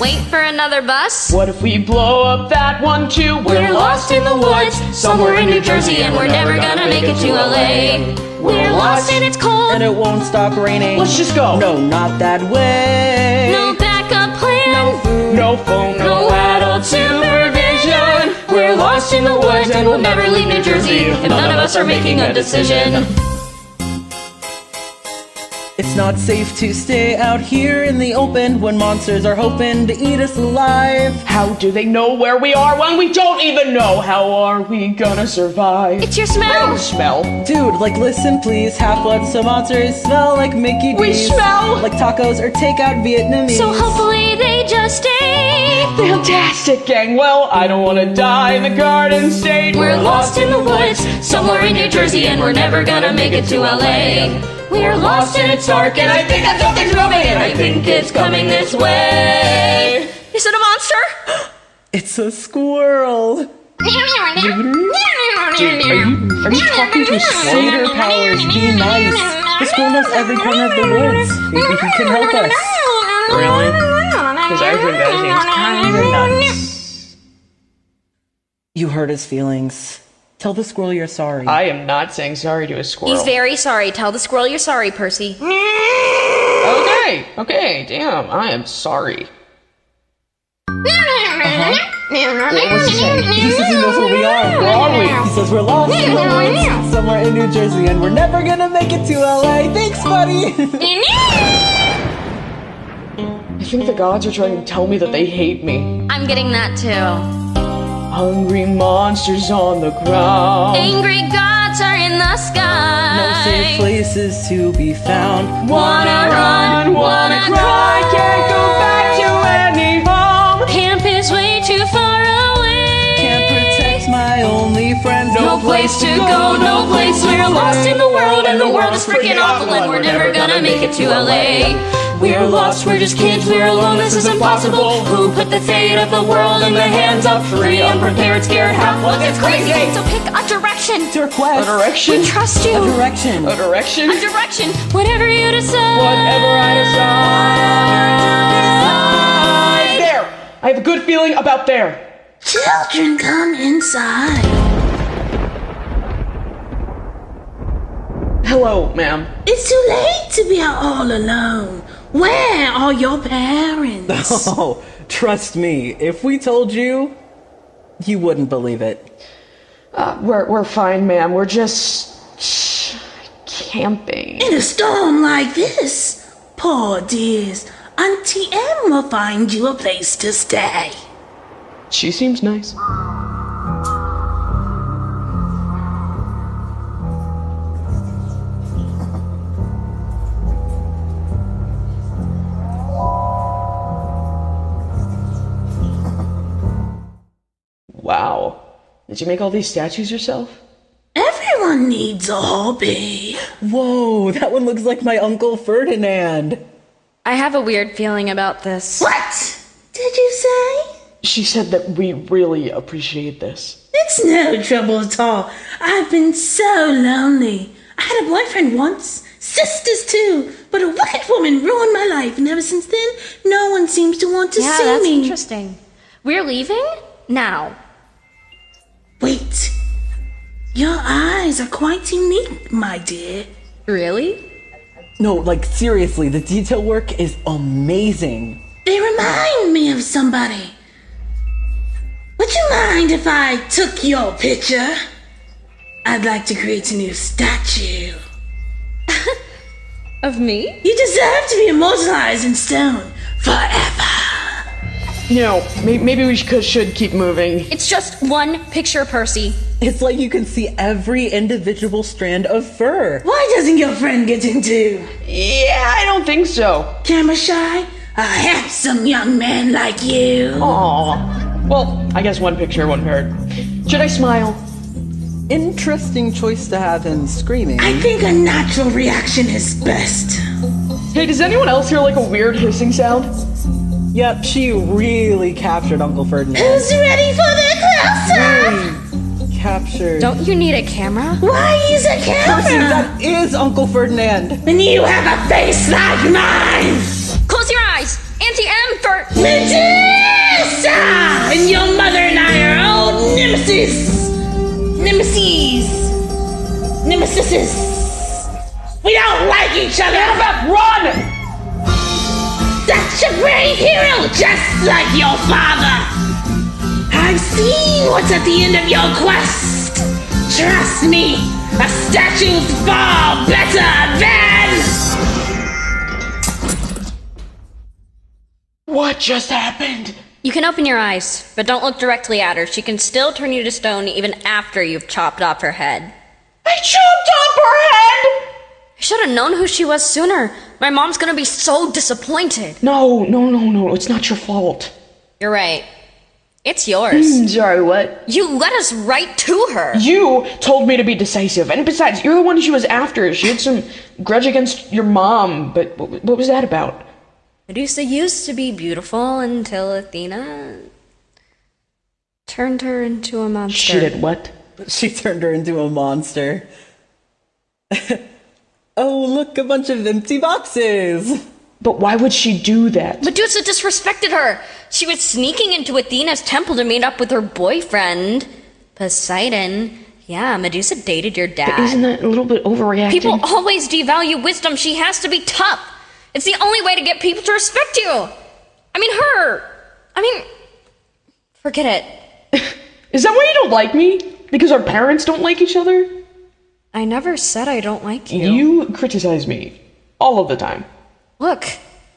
Wait for another bus. What if we blow up that one too? We're lost in the woods, somewhere in New Jersey, and we're never gonna make it to LA. We're lost and it's cold. And it won't stop raining. Let's just go. No, not that way. No backup plan. No phone, No adult supervision. We're lost in the woods and we'll never leave New Jersey if none of us are making a decision. It's not safe to stay out here in the open when monsters are hoping to eat us alive. How do they know where we are when we don't even know? How are we gonna survive? It's your smell. Smell. Dude, like listen please, half-blood so monsters smell like Mickey D's. We smell like tacos or takeout Vietnamese. So hopefully they just stay. Fantastic, gang. Well, I don't want to die in the Garden State. We're lost in the woods, somewhere in New Jersey, and we're never gonna make it to LA. We're lost and it's dark, and I think that something's moving, and I think it's coming this way. Is it a monster? It's a squirrel. Dude, are you talking to a squirrel? Satyr powers, be nice. The squirrel knows every corner of the woods. Maybe he can help us. Really? Because I heard that seems kind of nuts. You hurt his feelings. Tell the squirrel you're sorry. I am not saying sorry to a squirrel. He's very sorry. Tell the squirrel you're sorry, Percy. Okay, damn, I am sorry. What was he saying? He says he knows where we are. Where are we? He says we're lost in the woods, somewhere in New Jersey, and we're never gonna make it to LA. Thanks, buddy! I think the gods are trying to tell me that they hate me. I'm getting that too. Hungry monsters on the ground. Angry gods are in the sky. No safe places to be found. Wanna run, wanna cry. Can't go back to any home. Camp is way too far away. Can't protect my only friends. No place to go, no place. We're lost in the world, and the world is freaking awful, and we're never gonna make it to LA. We're lost, we're just kids, we're alone, this is impossible. Who put the fate of the world in the hands of three unprepared, scared half-bloods? It's crazy! So pick a direction. It's your quest. A direction? We trust you. A direction. A direction? A direction. Whatever you decide. Whatever I decide. There! I have a good feeling about there. Children, come inside. Hello, ma'am. It's too late to be out all alone. Where are your parents? Oh, trust me, if we told you, you wouldn't believe it. We're fine, ma'am. We're just camping. In a storm like this, poor dears, Auntie M will find you a place to stay. She seems nice. Wow. Did you make all these statues yourself? Everyone needs a hobby. Whoa, that one looks like my Uncle Ferdinand. I have a weird feeling about this. What did you say? She said that we really appreciate this. It's no trouble at all. I've been so lonely. I had a boyfriend once, sisters too, but a wicked woman ruined my life, and ever since then, no one seems to want to see that's me. interesting. We're leaving? Now. Wait. Your eyes are quite unique, my dear. Really? No, like seriously, the detail work is amazing. They remind me of somebody. Would you mind if I took your picture? I'd like to create a new statue. Of me? You deserve to be immortalized in stone forever. Maybe we should keep moving. It's just one picture, Percy. It's like you can see every individual strand of fur. Why doesn't your friend get into Yeah, I don't think so. camera shy? A handsome young man like you. Aw. Well, I guess one picture won't hurt. Should I smile? Interesting choice to have him screaming. I think a natural reaction is best. Hey, does anyone else hear like a weird hissing sound? Yep, she really captured Uncle Ferdinand. Who's ready for the close-up? Captured. Don't you need a camera? Why use a Percy, camera? that is Uncle Ferdinand. And you have a face like mine. Close your eyes! Auntie M for... Medusa! And your mother and I are old nemesis. We don't like each other. Annabeth, run! Such a brave hero, just like your father. I've seen what's at the end of your quest. Trust me, a statue's far better than... What just happened? You can open your eyes, but don't look directly at her. She can still turn you to stone even after you've chopped off her head. I chopped off her head! I should have known who she was sooner. My mom's gonna be so disappointed. No, it's not your fault. You're right. It's yours. Sorry, what? You led us right to her. You told me to be decisive, and besides, you're the one she was after. She had some grudge against your mom, but what was that about? Medusa used to be beautiful until Athena turned her into a monster. She did what? She turned her into a monster. Oh, look, a bunch of empty boxes. But why would she do that? Medusa disrespected her. She was sneaking into Athena's temple to meet up with her boyfriend, Poseidon. Yeah, Medusa dated your dad. But isn't that a little bit overreacting? People always devalue wisdom. She has to be tough. It's the only way to get people to respect you. Forget it. Is that why you don't like me? Because our parents don't like each other? I never said I don't like you. You criticize me all of the time. Look,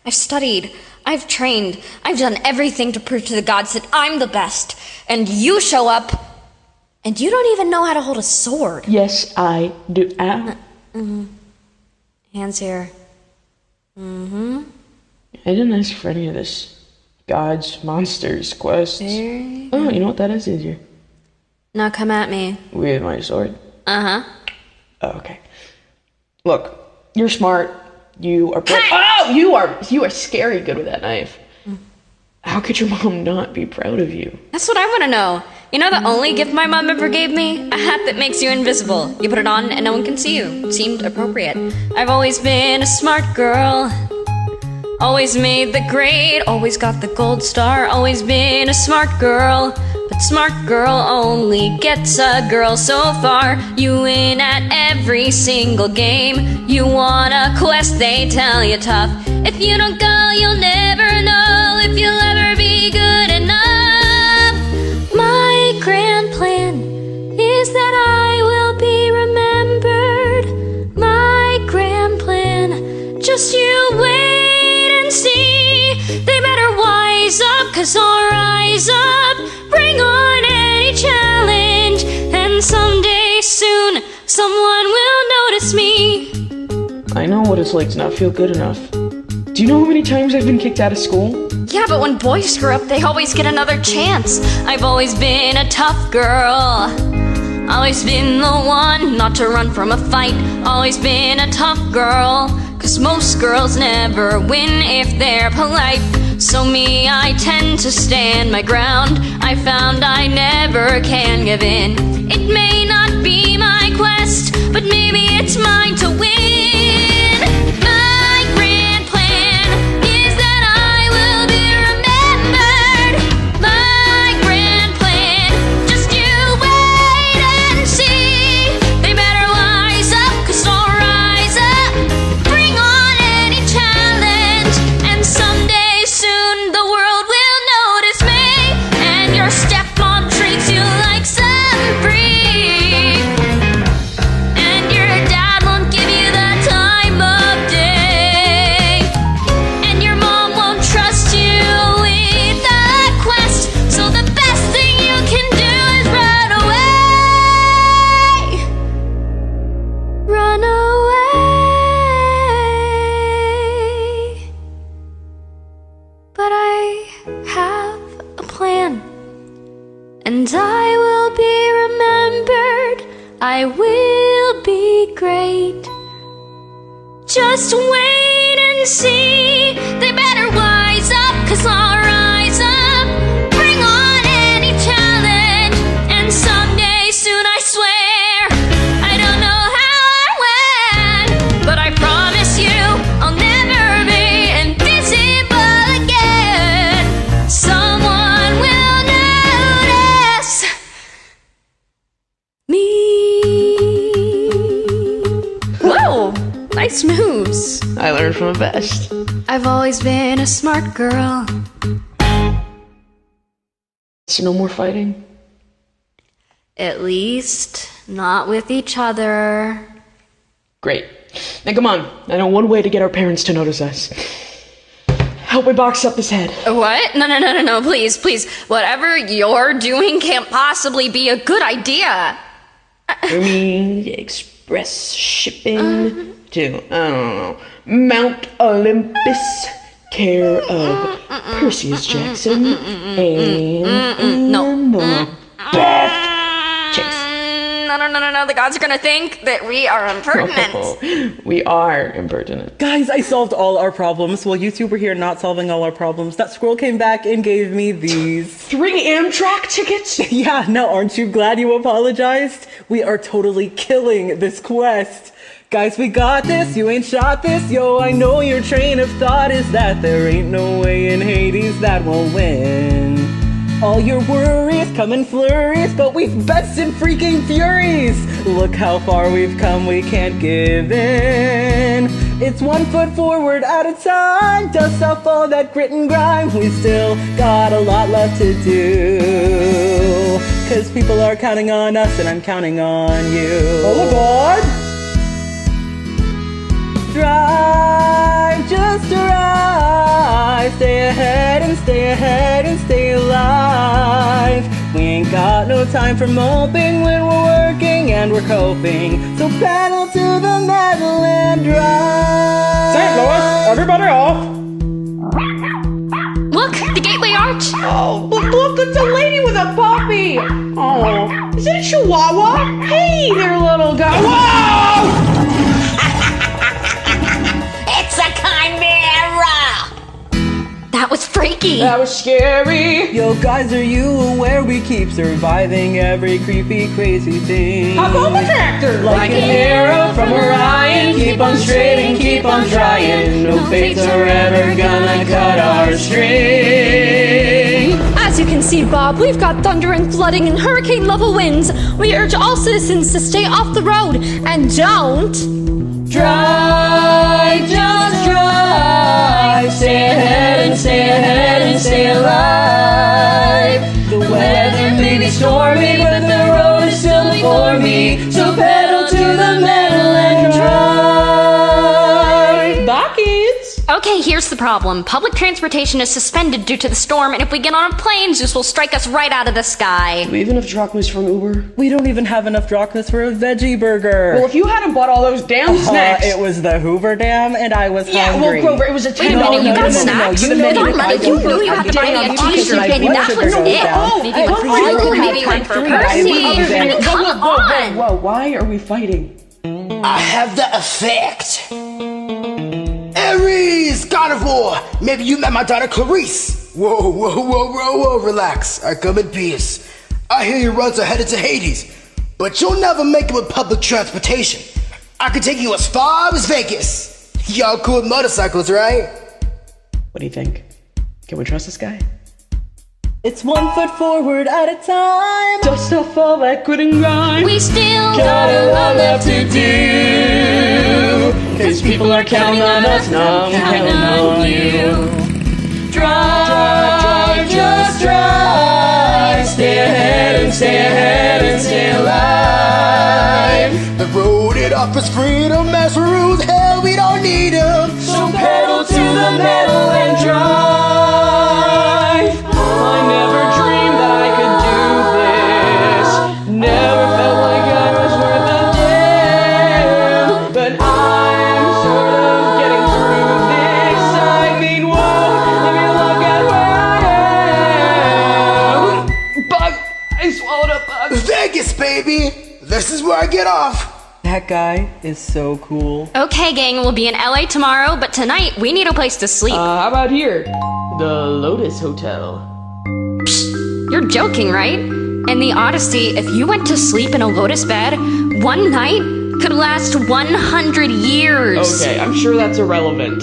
I've studied, I've trained, I've done everything to prove to the gods that I'm the best. And you show up, and you don't even know how to hold a sword. Yes, I do. Hands here. I didn't ask for any of this. Gods, monsters, quests. Oh, you know what? That is easier. Now come at me. With my sword. Uh-huh. Oh, okay. Look, you're smart. You are brave. Oh, you are scary good with that knife. How could your mom not be proud of you? That's what I want to know. You know the only gift my mom ever gave me? A hat that makes you invisible. You put it on and no one can see you. It seemed appropriate. I've always been a smart girl. Always made the grade. Always got the gold star. Always been a smart girl. But smart girl only gets a girl so far. You win at every single game. You want a quest, they tell you tough. If you don't go, you'll never know if you'll ever be good enough. My grand plan is that I will be remembered. My grand plan, just you wait and see. They better wise up, 'cause I'll rise up. Bring on any challenge, and someday soon someone will notice me. I know what it's like to not feel good enough. Do you know how many times I've been kicked out of school? Yeah, but when boys screw up, they always get another chance. I've always been a tough girl. Always been the one not to run from a fight. Always been a tough girl, 'cause most girls never win if they're polite. So me, I tend to stand my ground. I found I never can give in. It may not be my quest, but maybe it's mine to win. My grand plan is that I will be remembered. My grand plan, just you wait and see. They better wise up, 'cause I'll rise up. Bring on any challenge, and someday soon the world will notice me. And your stepmom treats you like some freak. And your dad won't give you the time of day. And your mom won't trust you with the quest. So the best thing you can do is run away. Run away. But I have a plan, and I will be remembered. I will be great. Just wait and see. They better wise up, 'cause I'll rise up. Bring on any challenge, and someday soon I swear. I don't know how or when, but I promise you I'll never be invisible again. Someone will notice me. Whoa, nice moves. I learned from the best. I've always been a smart girl. So no more fighting? At least not with each other. Great. Now come on. I know one way to get our parents to notice us. Help me box up this head. What? No, please. Whatever you're doing can't possibly be a good idea. I mean, express shipping to, I don't know, Mount Olympus, care of Percy Jackson and Annabeth. Chase. No, the gods are gonna think that we are impertinent. Oh, we are impertinent. Guys, I solved all our problems while you two were here not solving all our problems. That squirrel came back and gave me these. 3 Amtrak tickets? Yeah, no, aren't you glad you apologized? We are totally killing this quest. Guys, we got this, you ain't shot this. Yo, I know your train of thought is that there ain't no way in Hades that we'll win. All your worries come in flurries, but we've bested freaking furies. Look how far we've come, we can't give in. It's 1 foot forward at a time. Dust off all that grit and grime. We still got a lot left to do. 'Cause people are counting on us, and I'm counting on you. All aboard! Drive, just arrive. Stay ahead and stay ahead and stay alive. We ain't got no time for moping when we're working and we're coping. So pedal to the metal and drive. St. Louis, everybody off. Look, the gateway arch. Oh, look, it's a lady with a puppy. Oh, is it a chihuahua? Hey there, little guy. Whoa! It's a chimera! That was freaky. That was scary. Yo, guys, are you aware we keep surviving every creepy, crazy thing? Hop on the tractor. Like an arrow from Orion, keep on straight and keep on trying. No fates are ever gonna cut our string. As As you can see, Bob, we've got thunder and flooding and hurricane-level winds. We urge all citizens to stay off the road and don't... Drive, just drive. Stay ahead and stay ahead and stay alive. The weather may be stormy, but the road is still before me. So pedal to the metal and drive. Bye, kids! Okay, here's the problem. Public transportation is suspended due to the storm, and if we get on a plane, Zeus will strike us right out of the sky. Do we have enough drachmas from Uber? We don't even have enough drachmas for a veggie burger. Well, if you hadn't bought all those damn snacks... It was the Hoover Dam, and I was Yeah, hungry. well, Grover, it was a $10. Wait a minute, you got no, snacks? you With know all me. money, you knew you had to buy me a t-shirt, maybe that was it. Maybe one for you, maybe one for Percy. I mean, come on! Whoa, why are we fighting? I have the effect. Ares, god of war. Maybe you met my daughter Clarisse. Whoa, relax. I come in peace. I hear your runs are headed to Hades, but you'll never make it with public transportation. I can take you as far as Vegas. Y'all cool with motorcycles, right? What do you think? Can we trust this guy? It's 1 foot forward at a time. Dust off all that grit and grind. We still got a lot left to do. Cause people are counting on us, now I'm counting on you. Drive, just drive. Stay ahead and stay ahead and stay alive. The road it offers freedom as rules. Hell, we don't need them. So pedal to the metal and drive. I never dreamed that I could do this. Never felt like I was worth a damn. But I'm sort of getting through this. I mean, whoa, let me look at where I am. Bug! I swallowed a bug. Vegas, baby. This is where I get off. That guy is so cool. Okay, gang, we'll be in LA tomorrow, but tonight we need a place to sleep. How about here? The Lotus Hotel. You're joking, right? In the Odyssey, if you went to sleep in a lotus bed, one night could last 100 years. Okay, I'm sure that's irrelevant.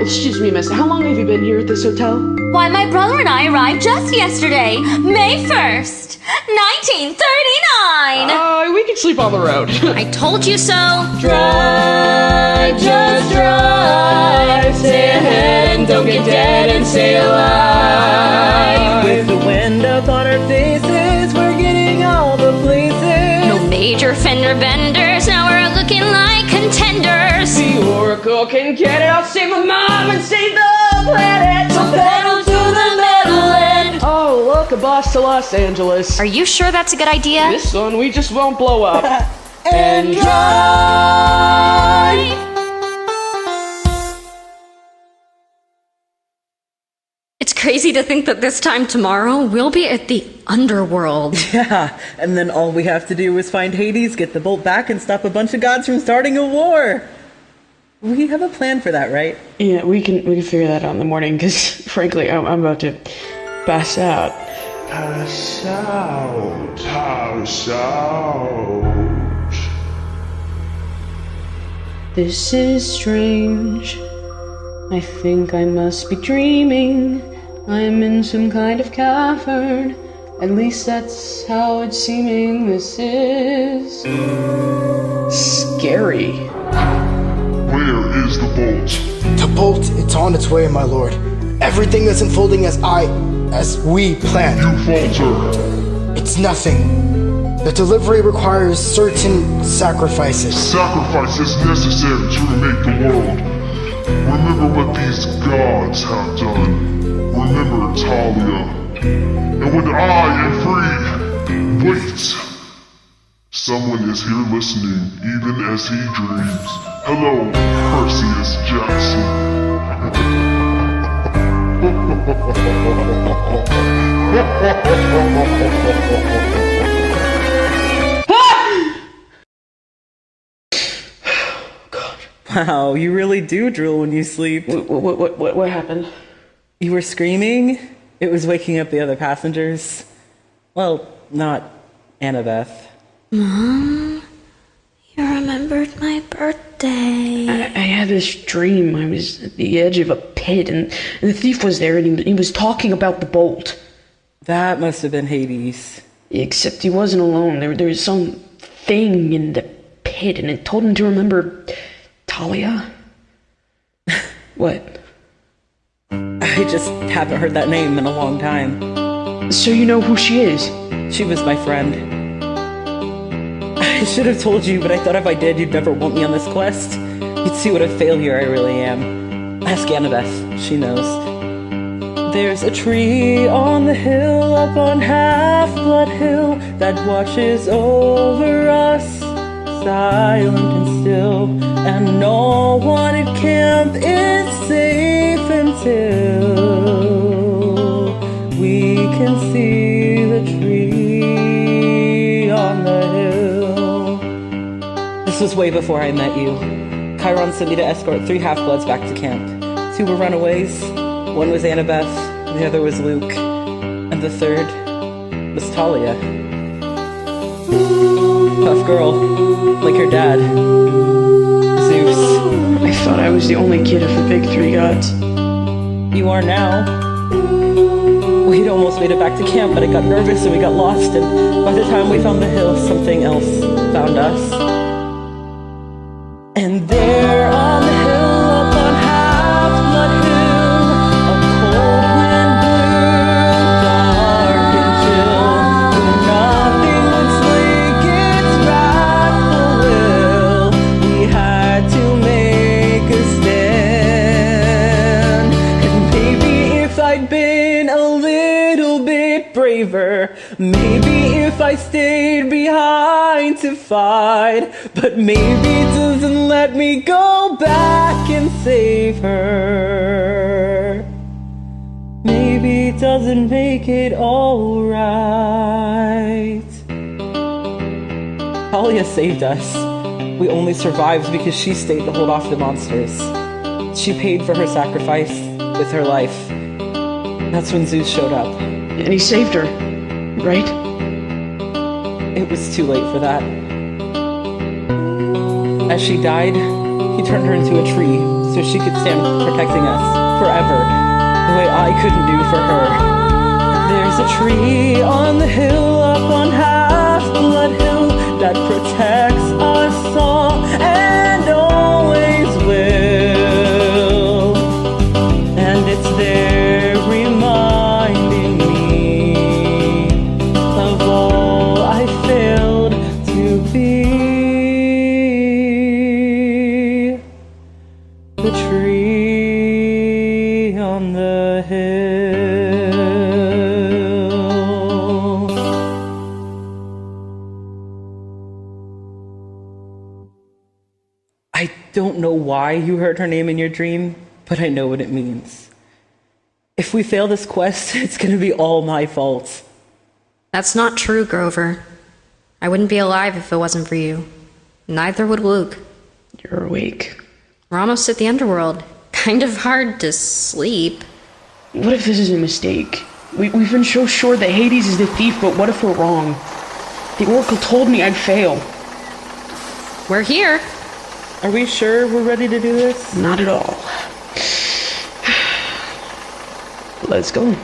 Excuse me, miss, how long have you been here at this hotel? Why, my brother and I arrived just yesterday, May 1st, 1939. We can sleep on the road. I told you so. Drive, just drive. Stay ahead and don't get dead and stay alive. With the wind up on our faces, we're getting all the places. No major fender benders, now we're looking like contenders. The Oracle can get it. I'll save my mom and save the planet. So pedal to the metal end. Oh, look, a bus to Los Angeles. Are you sure that's a good idea? This one we just won't blow up. And drive. It's crazy to think that this time tomorrow we'll be at the underworld. Yeah, and then all we have to do is find Hades, get the bolt back, and stop a bunch of gods from starting a war. We have a plan for that, right? Yeah, we can figure that out in the morning, because frankly, I'm about to pass out. Pass out, pass out. This is strange. I think I must be dreaming. I'm in some kind of cavern. At least that's how it's seeming. This is scary. Where is the bolt? The bolt, it's on its way, my lord. Everything is unfolding as we planned. You falter. It's nothing. The delivery requires certain sacrifices. Sacrifice is necessary to remake the world. Remember what these gods have done. Remember Talia. And when I am free, wait. Someone is here listening, even as he dreams. Hello, Perseus Jackson. Wow, you really do drool when you sleep. What happened? You were screaming? It was waking up the other passengers. Well, not Annabeth. Mom, you remembered my birthday. I had this dream. I was at the edge of a pit, and the thief was there, and he was talking about the bolt. That must have been Hades. Except he wasn't alone. There was some thing in the pit, and it told him to remember Talia. What? I just haven't heard that name in a long time. So you know who she is? She was my friend. I should have told you, but I thought if I did, you'd never want me on this quest. You'd see what a failure I really am. Ask Annabeth. She knows. There's a tree on the hill up on Half-Blood Hill that watches over us, silent and still, and no one at camp is safe until we can see the tree on the hill. This was way before I met you. Chiron sent me to escort 3 half-bloods back to camp. 2 were runaways. One was Annabeth, the other was Luke, and the third was Talia. Tough girl, like her dad, Zeus. I thought I was the only kid of the big 3 gods. You are now. We'd almost made it back to camp, but I got nervous and we got lost, and by the time we found the hill, something else found us. And there on the hill up on Half-Blood Hill, a cold wind blew, dark and chill, when nothing would slake its wrathful will. We had to make a stand, and maybe if I'd been a little bit braver, maybe if I stayed behind to fight, but maybe it doesn't let me go back and save her. Maybe it doesn't make it all right. Talia saved us. We only survived because she stayed to hold off the monsters. She paid for her sacrifice with her life. That's when Zeus showed up. And he saved her, right? It was too late for that. As she died, he turned her into a tree so she could stand protecting us forever, the way I couldn't do for her. There's a tree on the hill up on Half-Blood Hill that protects us all and always will. And it's there reminding me of all I failed to be. The tree on the hill. I don't know why you heard her name in your dream, but I know what it means. If we fail this quest, it's gonna be all my fault. That's not true, Grover. I wouldn't be alive if it wasn't for you. Neither would Luke. You're awake. We're almost at the underworld. Kind of hard to sleep. What if this is a mistake? We've been so sure that Hades is the thief, but what if we're wrong? The Oracle told me I'd fail. We're here. Are we sure we're ready to do this? Not at all. Let's go.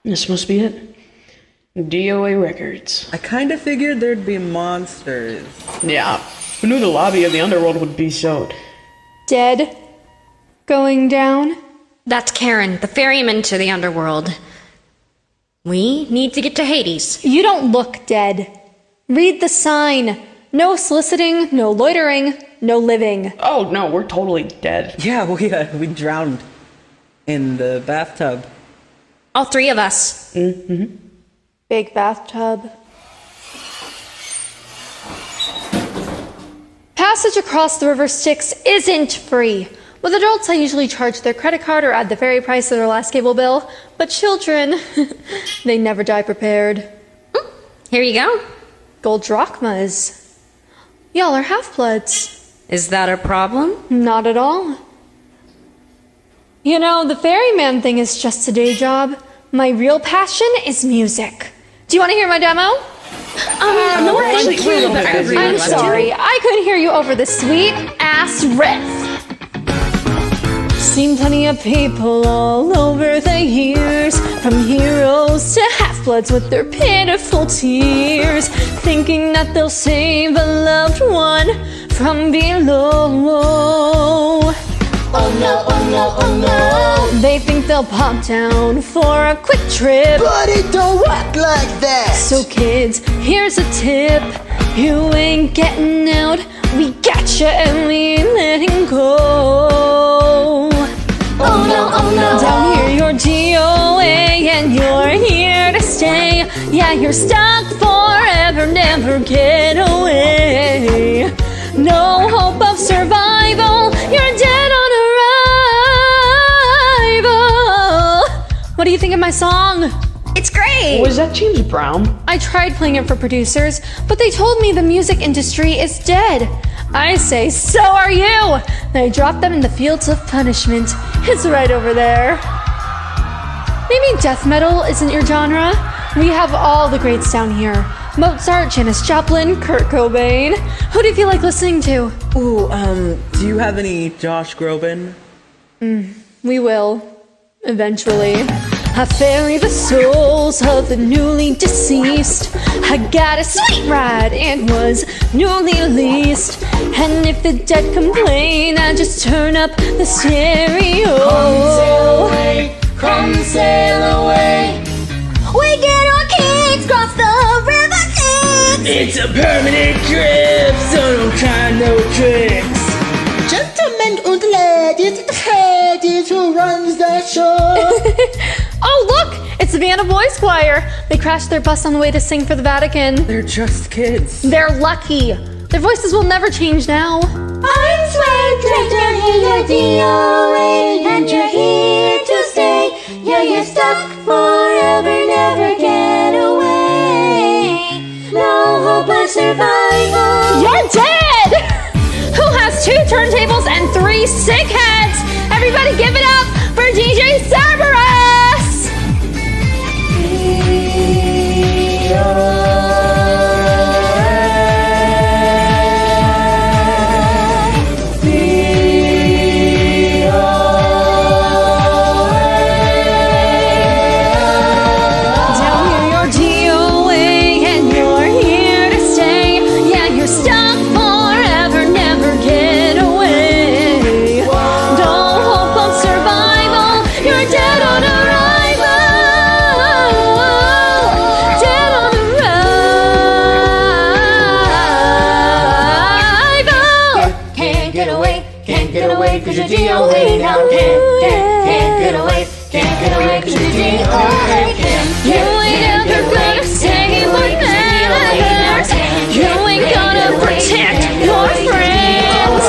This must be it. DOA records. I kind of figured there'd be monsters. Yeah, who knew the lobby of the underworld would be so... Dead? Going down? That's Karen, the ferryman to the underworld. We need to get to Hades. You don't look dead. Read the sign. No soliciting, no loitering, no living. Oh, no, we're totally dead. Yeah, we drowned in the bathtub. All 3 of us. Mm-hmm. Big bathtub. Passage across the river Styx isn't free. With adults, I usually charge their credit card or add the ferry price to their last cable bill. But children, they never die prepared. Here you go. Gold drachmas. Y'all are half-bloods. Is that a problem? Not at all. You know, the ferryman thing is just a day job. My real passion is music. Do you want to hear my demo? No, actually, I'm sorry, I couldn't hear you over the sweet-ass riff. Seen plenty of people all over the years, from heroes to half-bloods with their pitiful tears, thinking that they'll save a loved one from below. Oh no, oh no, oh no. They think they'll pop down for a quick trip, But it don't work like that. so kids, here's a tip. You ain't getting out, we gotcha and we letting go. Oh no, oh no. Down here you're DOA and you're here to stay. Yeah, you're stuck forever, never get away. No hope of survival, you're dead on arrival. What do you think of my song? It's great! Was that James Brown? I tried playing it for producers, but they told me the music industry is dead. I say, so are you! They dropped them in the fields of punishment. It's right over there. Maybe death metal isn't your genre? We have all the greats down here. Mozart, Janis Joplin, Kurt Cobain. Who do you feel like listening to? Ooh, do you have any Josh Groban? We will. Eventually. I ferry the souls of the newly deceased. I got a sweet ride and was newly leased. And if the dead complain, I just turn up the stereo. Come sail away, come sail away. We get our kids cross the river Styx. It's a permanent trip, so don't try no tricks. Gentlemen and ladies, it is who runs the show. Oh, look! It's the Vienna Boys Choir. They crashed their bus on the way to sing for the Vatican. They're just kids. They're lucky. Their voices will never change now. I'm Swag Director, you're DOA, and you're here to stay. Yeah, you're stuck forever, never get away. No hope of survival. You're dead! Who has 2 turntables and 3 sick heads? Everybody give it up for DJ Cerberus! Cause you're DOA now. Can't get away. Can't get away cause you're DOA. You ain't ever gonna say what matters. You ain't gonna protect your friends.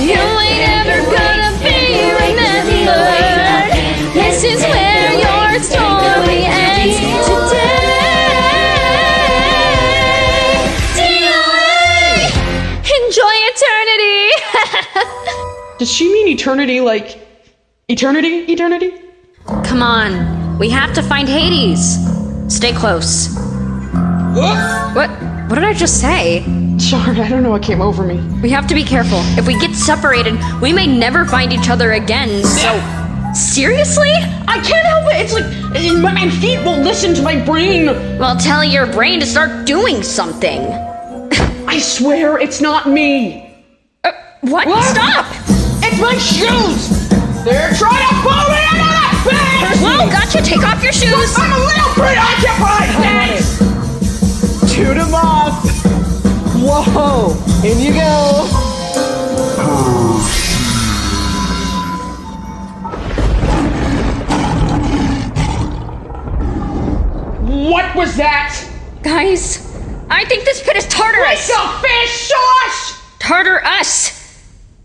You ain't ever gonna be remembered. This is where your story ends today. DOA! Enjoy eternity! Does she mean eternity like eternity? Eternity? Come on, we have to find Hades. Stay close. What did I just say? Sorry, I don't know what came over me. We have to be careful. If we get separated, we may never find each other again, so... Seriously? I can't help it! It's like my feet won't listen to my brain! Well, tell your brain to start doing something. I swear it's not me! What? Stop! It's my shoes! They're trying to pull me out of that bed! Whoa, gotcha! Take off your shoes! I'm a little preoccupied! Thanks! Shoot him off. Whoa, in you go. What was that? Guys, I think this pit is Tartarus! It's a fish sauce! Tartar-us!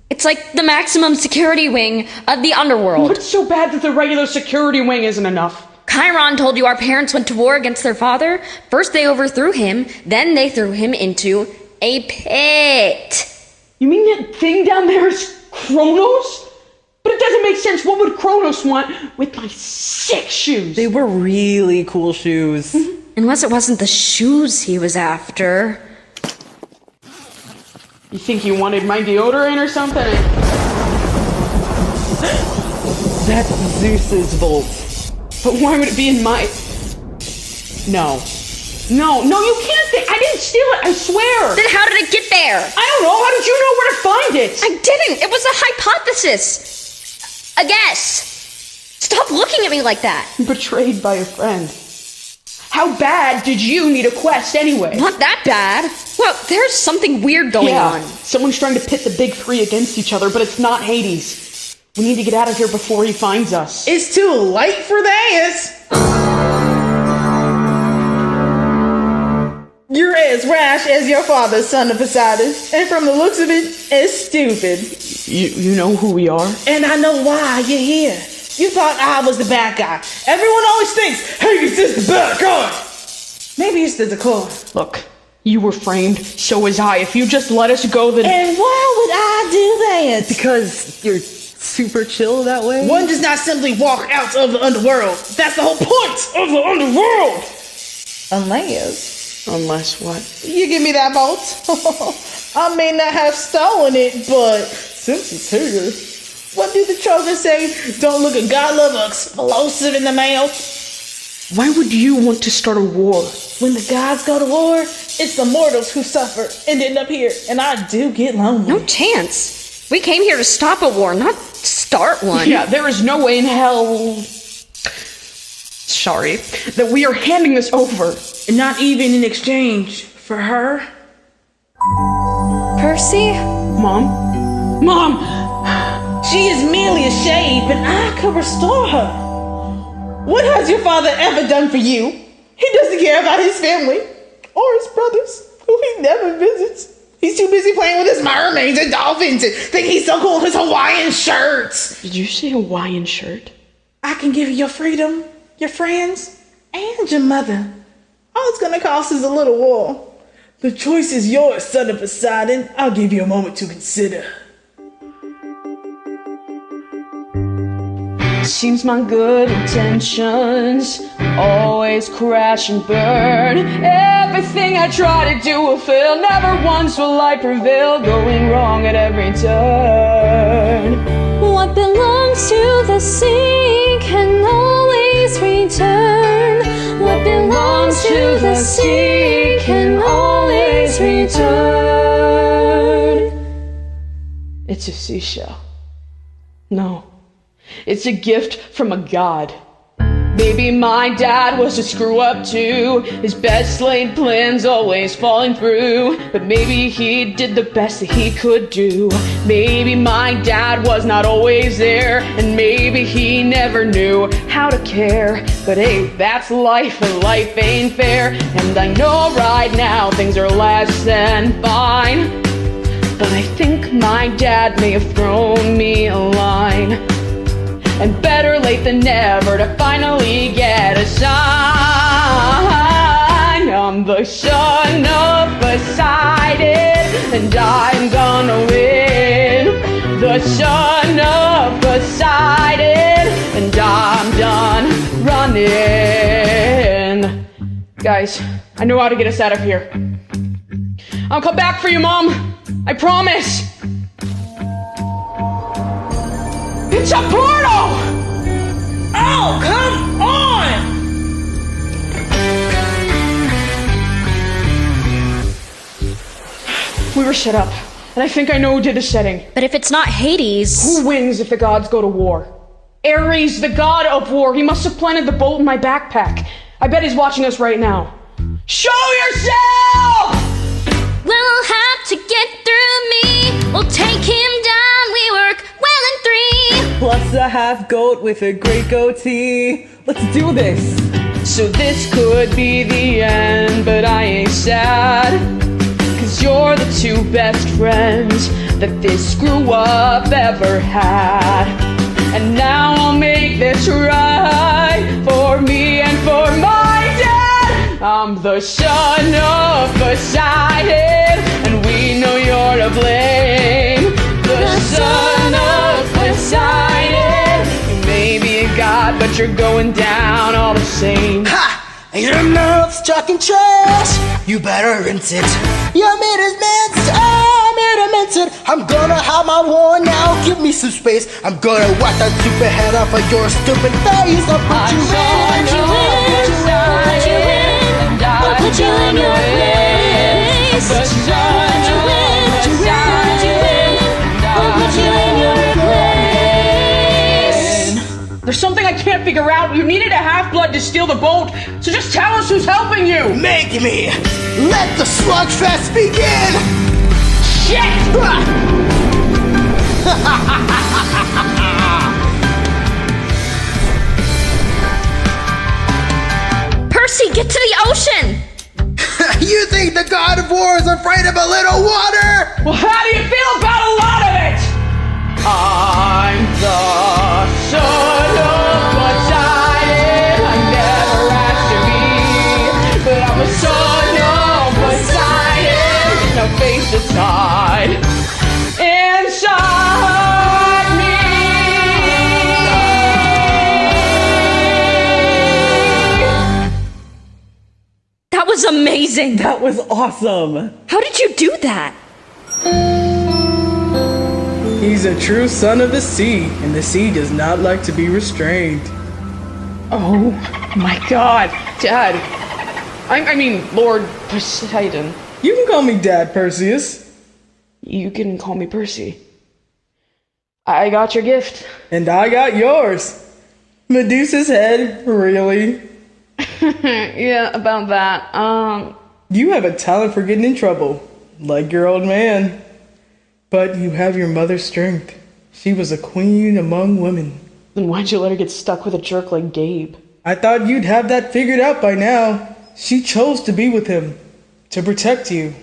It's like the maximum security wing of the underworld. What's so bad that the regular security wing isn't enough? Chiron told you our parents went to war against their father. First they overthrew him, then they threw him into a pit. You mean that thing down there is Kronos? But it doesn't make sense. What would Kronos want with my sick shoes? They were really cool shoes. Unless it wasn't the shoes he was after. You think he wanted my deodorant or something? That's Zeus's vault. But why would it be in my... No, you can't think. I didn't steal it, I swear. Then how did it get there? I don't know. How did you know where to find it? I didn't. It was a hypothesis. A guess. Stop looking at me like that. Betrayed by a friend. How bad did you need a quest anyway? Not that bad. Well, there's something weird going on. Someone's trying to pit the big three against each other, but it's not Hades. We need to get out of here before he finds us. It's too late for this. You're as rash as your father, son of Poseidon, and from the looks of it, as stupid. You know who we are? And I know why you're here. You thought I was the bad guy. Everyone always thinks Hades is the bad guy. Maybe it's the decor. Look, you were framed, so was I. If you just let us go, then... And why would I do that? Because you're super chill that way? One does not simply walk out of the underworld. That's the whole point of the underworld. Unless what? You give me that boat. I may not have stolen it, but since it's here, what do the Trojans say? Don't look a god love explosive in the mouth. Why would you want to start a war? When the gods go to war, it's the mortals who suffer and end up here, and I do get lonely. No chance. We came here to stop a war, not start one. Yeah, there is no way in hell... Sorry, that we are handing this over. And not even in exchange for her. Percy? Mom? She is merely a shade, but I could restore her. What has your father ever done for you? He doesn't care about his family or his brothers, who he never visits. He's too busy playing with his mermaids and dolphins and think he's so cool with his Hawaiian shirts. Did you say Hawaiian shirt? I can give you your freedom, your friends, and your mother. All it's gonna cost is a little war. The choice is yours, son of Poseidon. I'll give you a moment to consider. Seems my good intentions always crash and burn. Everything I try to do will fail. Never once will I prevail. Going wrong at every turn. What belongs to the sea can always return. What belongs to the sea can always return. It's a seashell. No, it's a gift from a god. Maybe my dad was a screw up too. His best laid plans always falling through. But maybe he did the best that he could do. Maybe my dad was not always there. And maybe he never knew how to care. But hey, that's life and life ain't fair. And I know right now things are less than fine. But I think my dad may have thrown me a line. And better late than never to finally get a sign. I'm the son of Poseidon, and I'm gonna win. The son of Poseidon, and I'm done running. Guys, I know how to get us out of here. I'll come back for you, Mom. I promise. It's a portal! Oh, come on! We were set up, and I think I know who did the setting. But if it's not Hades... Who wins if the gods go to war? Ares, the god of war. He must have planted the bolt in my backpack. I bet he's watching us right now. Show yourself! We'll have to get through me. We'll take him down. We work well in three. Plus a half goat with a great goatee. Let's do this. So this could be the end, but I ain't sad. Cause you're the two best friends that this screw up ever had. And now I'll make this right for me and for my dad. I'm the son of Poseidon, and we know you're to blame. but you're going down all the same. Ha! Your mouth's talking trash. You better rinse it. Your meat is minced. I'm here to mince it. I'm gonna have my war now. Give me some space. I'm gonna wipe that stupid head off of your stupid face. I'll put you in. I'll put you in your place. I'll put you in your place. There's something I can't figure out. You needed a half-blood to steal the bolt, so just tell us who's helping you! Make me! Let the slugfest begin! Shit! Percy, get to the ocean! You think the god of war is afraid of a little water? Well, how do you feel about a lot of it? I'm the son of Poseidon. I never asked to be, but I'm a son of Poseidon. Now face the tide inside me. That was amazing! That was awesome. How did you do that? He's a true son of the sea, and the sea does not like to be restrained. Oh my god, Dad. I mean, Lord Poseidon. You can call me Dad, Perseus. You can call me Percy. I got your gift. And I got yours. Medusa's head, really? Yeah, about that. You have a talent for getting in trouble, like your old man. But you have your mother's strength. She was a queen among women. Then why'd you let her get stuck with a jerk like Gabe? I thought you'd have that figured out by now. She chose to be with him, to protect you.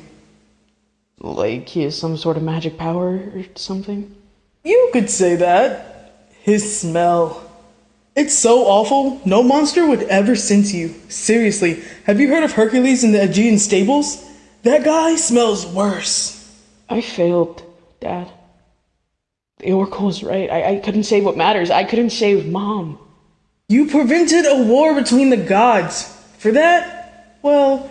Like he has some sort of magic power or something? You could say that. His smell. It's so awful, no monster would ever sense you. Seriously, have you heard of Hercules in the Aegean stables? That guy smells worse. I failed, Dad. The Oracle was right. I couldn't save what matters. I couldn't save Mom. You prevented a war between the gods. For that, well,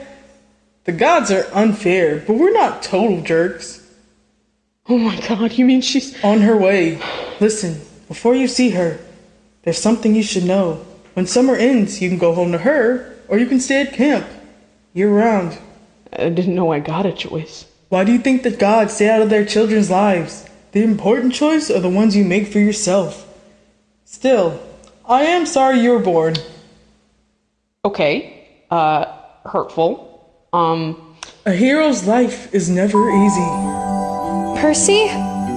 the gods are unfair, but we're not total jerks. Oh my god, you mean she's on her way? Listen, before you see her, there's something you should know. When summer ends, you can go home to her, or you can stay at camp, year-round. I didn't know I got a choice. Why do you think that gods stay out of their children's lives? The important choice are the ones you make for yourself. Still, I am sorry you were born. Okay, hurtful. A hero's life is never easy. Percy?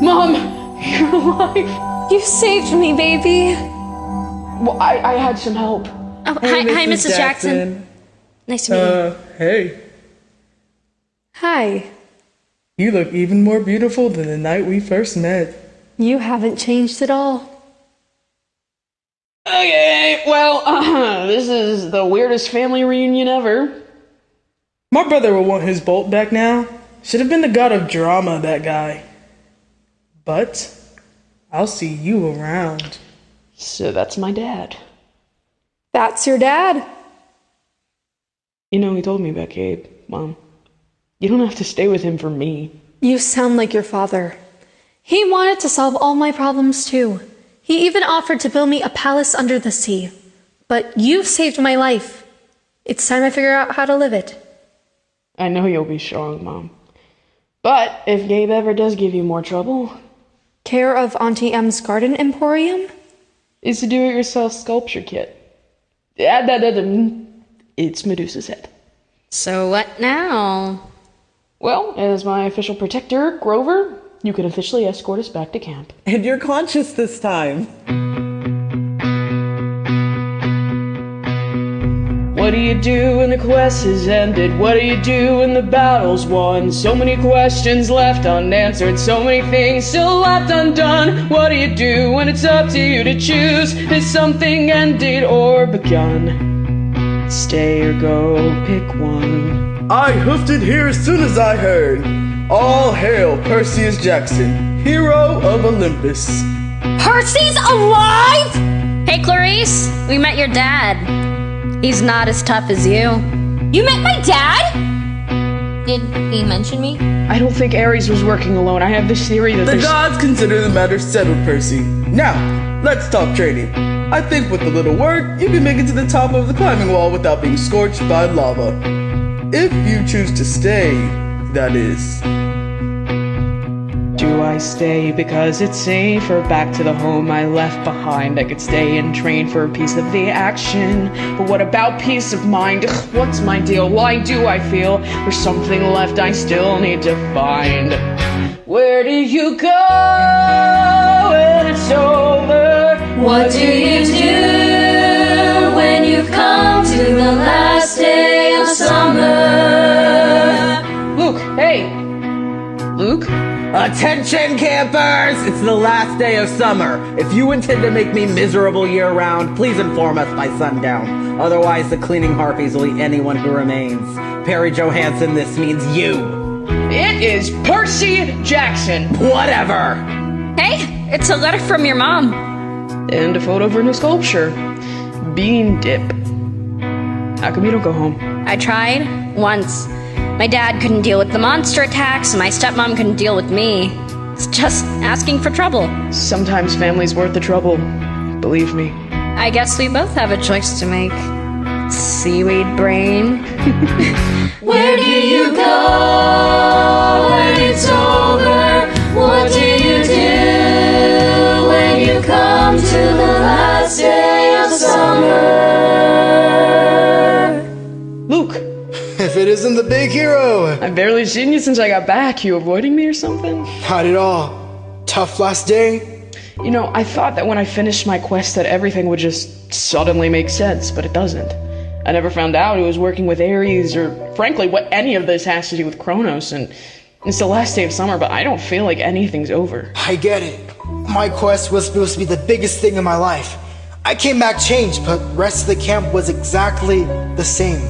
Mom, you're alive. You saved me, baby. Well, I had some help. Oh, Hey, hi, Mrs. Jackson. Nice to meet you. Hey. Hi. You look even more beautiful than the night we first met. You haven't changed at all. Okay, well, this is the weirdest family reunion ever. My brother will want his bolt back now. Should have been the god of drama, that guy. But I'll see you around. So that's my dad. That's your dad. You know, he told me about Gabe, Mom. You don't have to stay with him for me. You sound like your father. He wanted to solve all my problems too. He even offered to build me a palace under the sea. But you saved my life. It's time I figure out how to live it. I know you'll be strong, Mom. But if Gabe ever does give you more trouble... Care of Auntie M's Garden Emporium? It's a do-it-yourself sculpture kit. It's Medusa's head. So what now? Well, as my official protector, Grover, you can officially escort us back to camp. And you're conscious this time. What do you do when the quest has ended? What do you do when the battle's won? So many questions left unanswered, so many things still left undone. What do you do when it's up to you to choose? Is something ended or begun? Stay or go, pick one. I hoofed it here as soon as I heard. All hail Perseus Jackson, hero of Olympus. Percy's alive? Hey, Clarisse, we met your dad. He's not as tough as you. You met my dad? Did he mention me? I don't think Ares was working alone. I have this theory that The there's... gods consider the matter settled, Percy. Now, let's talk training. I think with a little work, you can make it to the top of the climbing wall without being scorched by lava. If you choose to stay, that is. Do I stay because it's safer? Back to the home I left behind. I could stay and train for a piece of the action. But what about peace of mind? Ugh, what's my deal? Why do I feel there's something left I still need to find? Where do you go when it's over? What do you do when you've come to the last day of summer? Luke, hey! Luke? Attention, campers! It's the last day of summer. If you intend to make me miserable year-round, please inform us by sundown. Otherwise, the cleaning harpies will eat anyone who remains. Perry Johansson, this means you. It is Percy Jackson! Whatever! Hey, it's a letter from your mom. And a photo of her new sculpture. Bean dip. How come you don't go home? I tried once. My dad couldn't deal with the monster attacks, and my stepmom couldn't deal with me. It's just asking for trouble. Sometimes family's worth the trouble. Believe me. I guess we both have a choice to make. Seaweed brain. Where do you go when it's over? What do you do when you come to the last day of summer? Luke! If it isn't the big hero! I've barely seen you since I got back. You avoiding me or something? Not at all. Tough last day? You know, I thought that when I finished my quest that everything would just suddenly make sense, but it doesn't. I never found out it was working with Ares, or frankly, what any of this has to do with Kronos, and it's the last day of summer, but I don't feel like anything's over. I get it. My quest was supposed to be the biggest thing in my life. I came back changed, but the rest of the camp was exactly the same.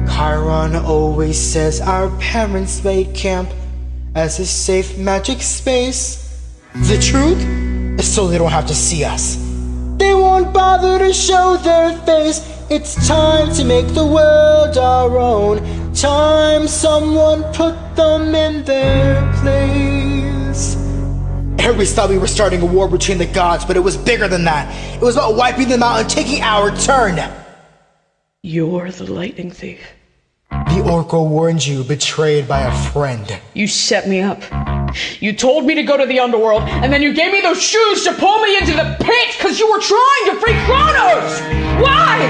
Chiron always says our parents made camp as a safe magic space. The truth is so they don't have to see us. They won't bother to show their face. It's time to make the world our own. Time someone put them in their place. Ares thought we were starting a war between the gods, but it was bigger than that. It was about wiping them out and taking our turn. You're the lightning thief. The Oracle warned you, betrayed by a friend. You set me up. You told me to go to the underworld, and then you gave me those shoes to pull me into the pit because you were trying to free Kronos! Why?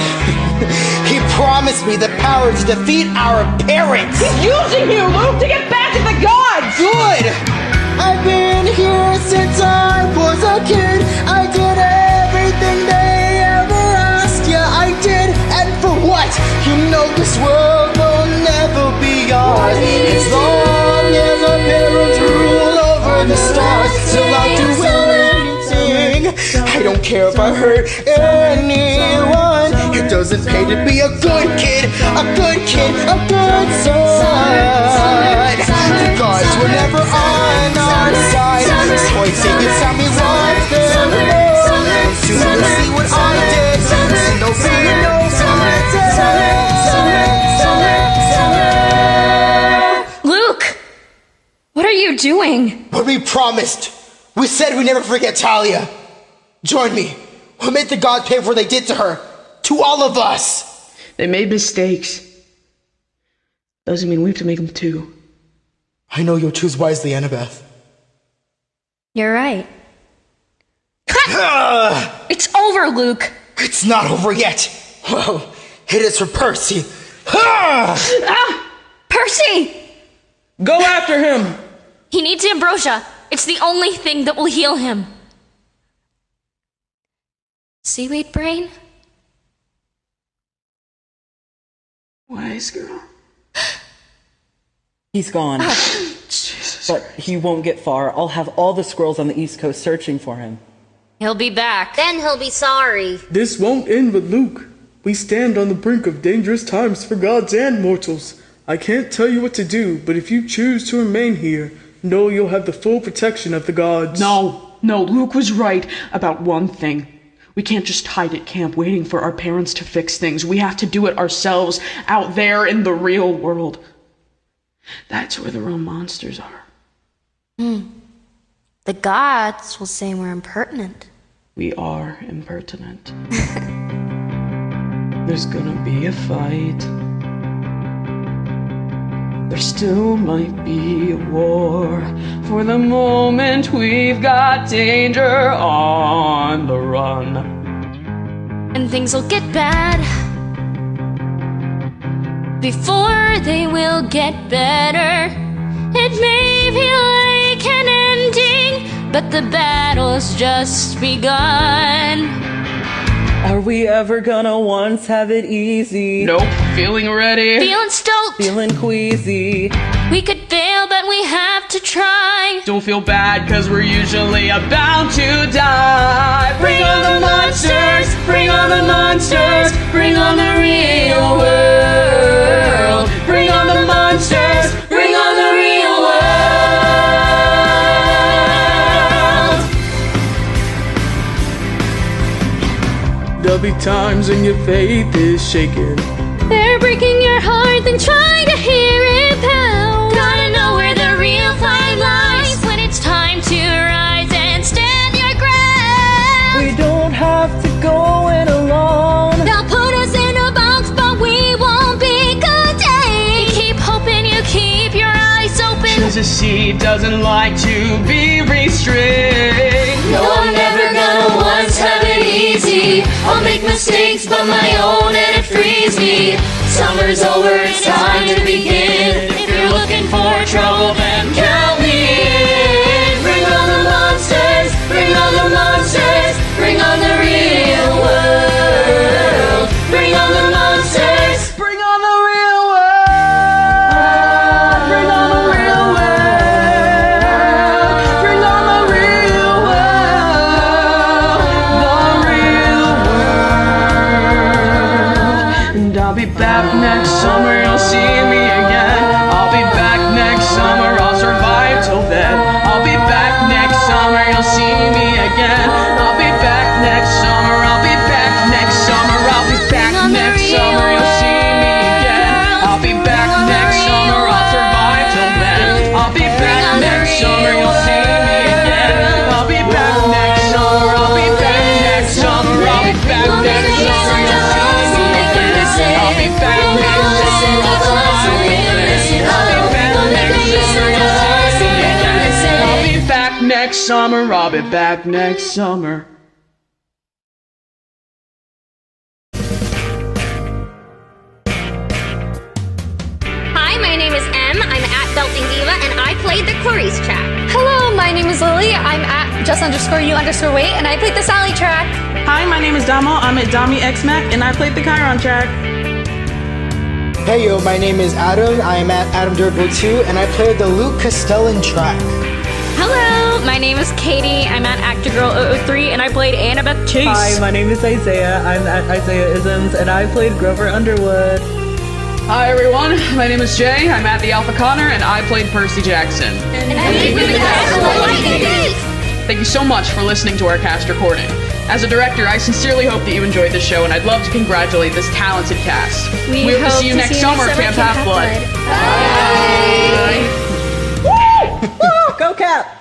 He promised me the power to defeat our parents! He's using you, Luke, to get back at the gods! Good! I've been here since I was a kid. I did everything they ever asked. Yeah, I did. And for what? You know this world will never be ours. As long as our parents rule over the stars, till I do anything. I don't care if I hurt anyone. It doesn't pay to be a good kid, a good kid, a good son. The gods were never on our side, so I think it's time we lost them all. And soon you'll see what I did. And there'll be no Luke! What are you doing? What we promised. We said we'd never forget Talia. Join me. We'll make the gods pay for what they did to her. To all of us. They made mistakes. Doesn't mean we have to make them too. I know you'll choose wisely, Annabeth. You're right. It's over, Luke. It's not over yet. Whoa. It is for Percy. Percy! Go after him! He needs ambrosia. It's the only thing that will heal him. Seaweed brain? Wise girl. He's gone. But he won't get far. I'll have all the squirrels on the East Coast searching for him. He'll be back. Then he'll be sorry. This won't end with Luke. We stand on the brink of dangerous times for gods and mortals. I can't tell you what to do, but if you choose to remain here, know you'll have the full protection of the gods. No. Luke was right about one thing. We can't just hide at camp waiting for our parents to fix things. We have to do it ourselves out there in the real world. That's where the real monsters are. The gods will say we're impertinent. We are impertinent. There's gonna be a fight. There still might be a war. For the moment we've got danger on the run. And things will get bad before they will get better. It may feel like an ending, but the battle's just begun. Are we ever gonna once have it easy? Nope, feeling ready. Feeling stoked. Feeling queasy. We could fail, but we have to try. Don't feel bad, cause we're usually about to die. Bring on the monsters, bring on the monsters, bring on the real world. Bring on the monsters, bring on the real world. There'll be times when your faith is shaken. They're breaking your heart, then try to hear it pound. Gotta know where the real fight lies when it's time to rise and stand your ground. We don't have to go in alone. They'll put us in a box, but we won't be contained. You keep hoping, you keep your eyes open. Cause a seed doesn't like to be restrained. No, I'm never gonna once have it easy. I'll make mistakes, but my own, and it frees me. Summer's over, it's time to begin. If you're looking for trouble, then count me in. Bring on the monsters, bring on the monsters, bring on the real world. Bring on the monsters, Bring on the real world. Bring on the real world. Bring on the real world. The real world. And I'll be back next summer, you'll see me again. I'll be back next summer, I'll survive till then. I'll be back next summer, you'll see me again. I'll be back next summer, I'll be back next summer, I'll be back next summer, you'll see me again. I'll be back next summer, I'll survive till then. I'll be back next summer, you'll see me again. I'll be back next summer, I'll be back next summer, I'll be back next summer, you'll see me again. I'll be back next summer, I'll survive till then. I'll be back next summer, you'll see me again. I'll be back next summer, I'll be back next summer. Hi, my name is Em. I'm at Belting Diva, and I played the Clarisse track. Hello, my name is Lily. I'm at just_you_wait, and I played the Sally track. Hi, my name is Domo. I'm at DommyXMac, and I played the Chiron track. Hey yo, my name is Adam. I am at AdamDurgo2, and I played the Luke Castellan track. Hello, my name is Caiti. I'm at ActorGirl003, and I played Annabeth Chase. Hi, my name is Isaiah. I'm at Isaiah Isms, and I played Grover Underwood. Hi everyone, my name is Jay. I'm at the Alpha Connor, and I played Percy Jackson. Thank you so much for listening to our cast recording. As a director, I sincerely hope that you enjoyed the show, and I'd love to congratulate this talented cast. We hope to see you next summer, Camp Half-Blood. Go Cap!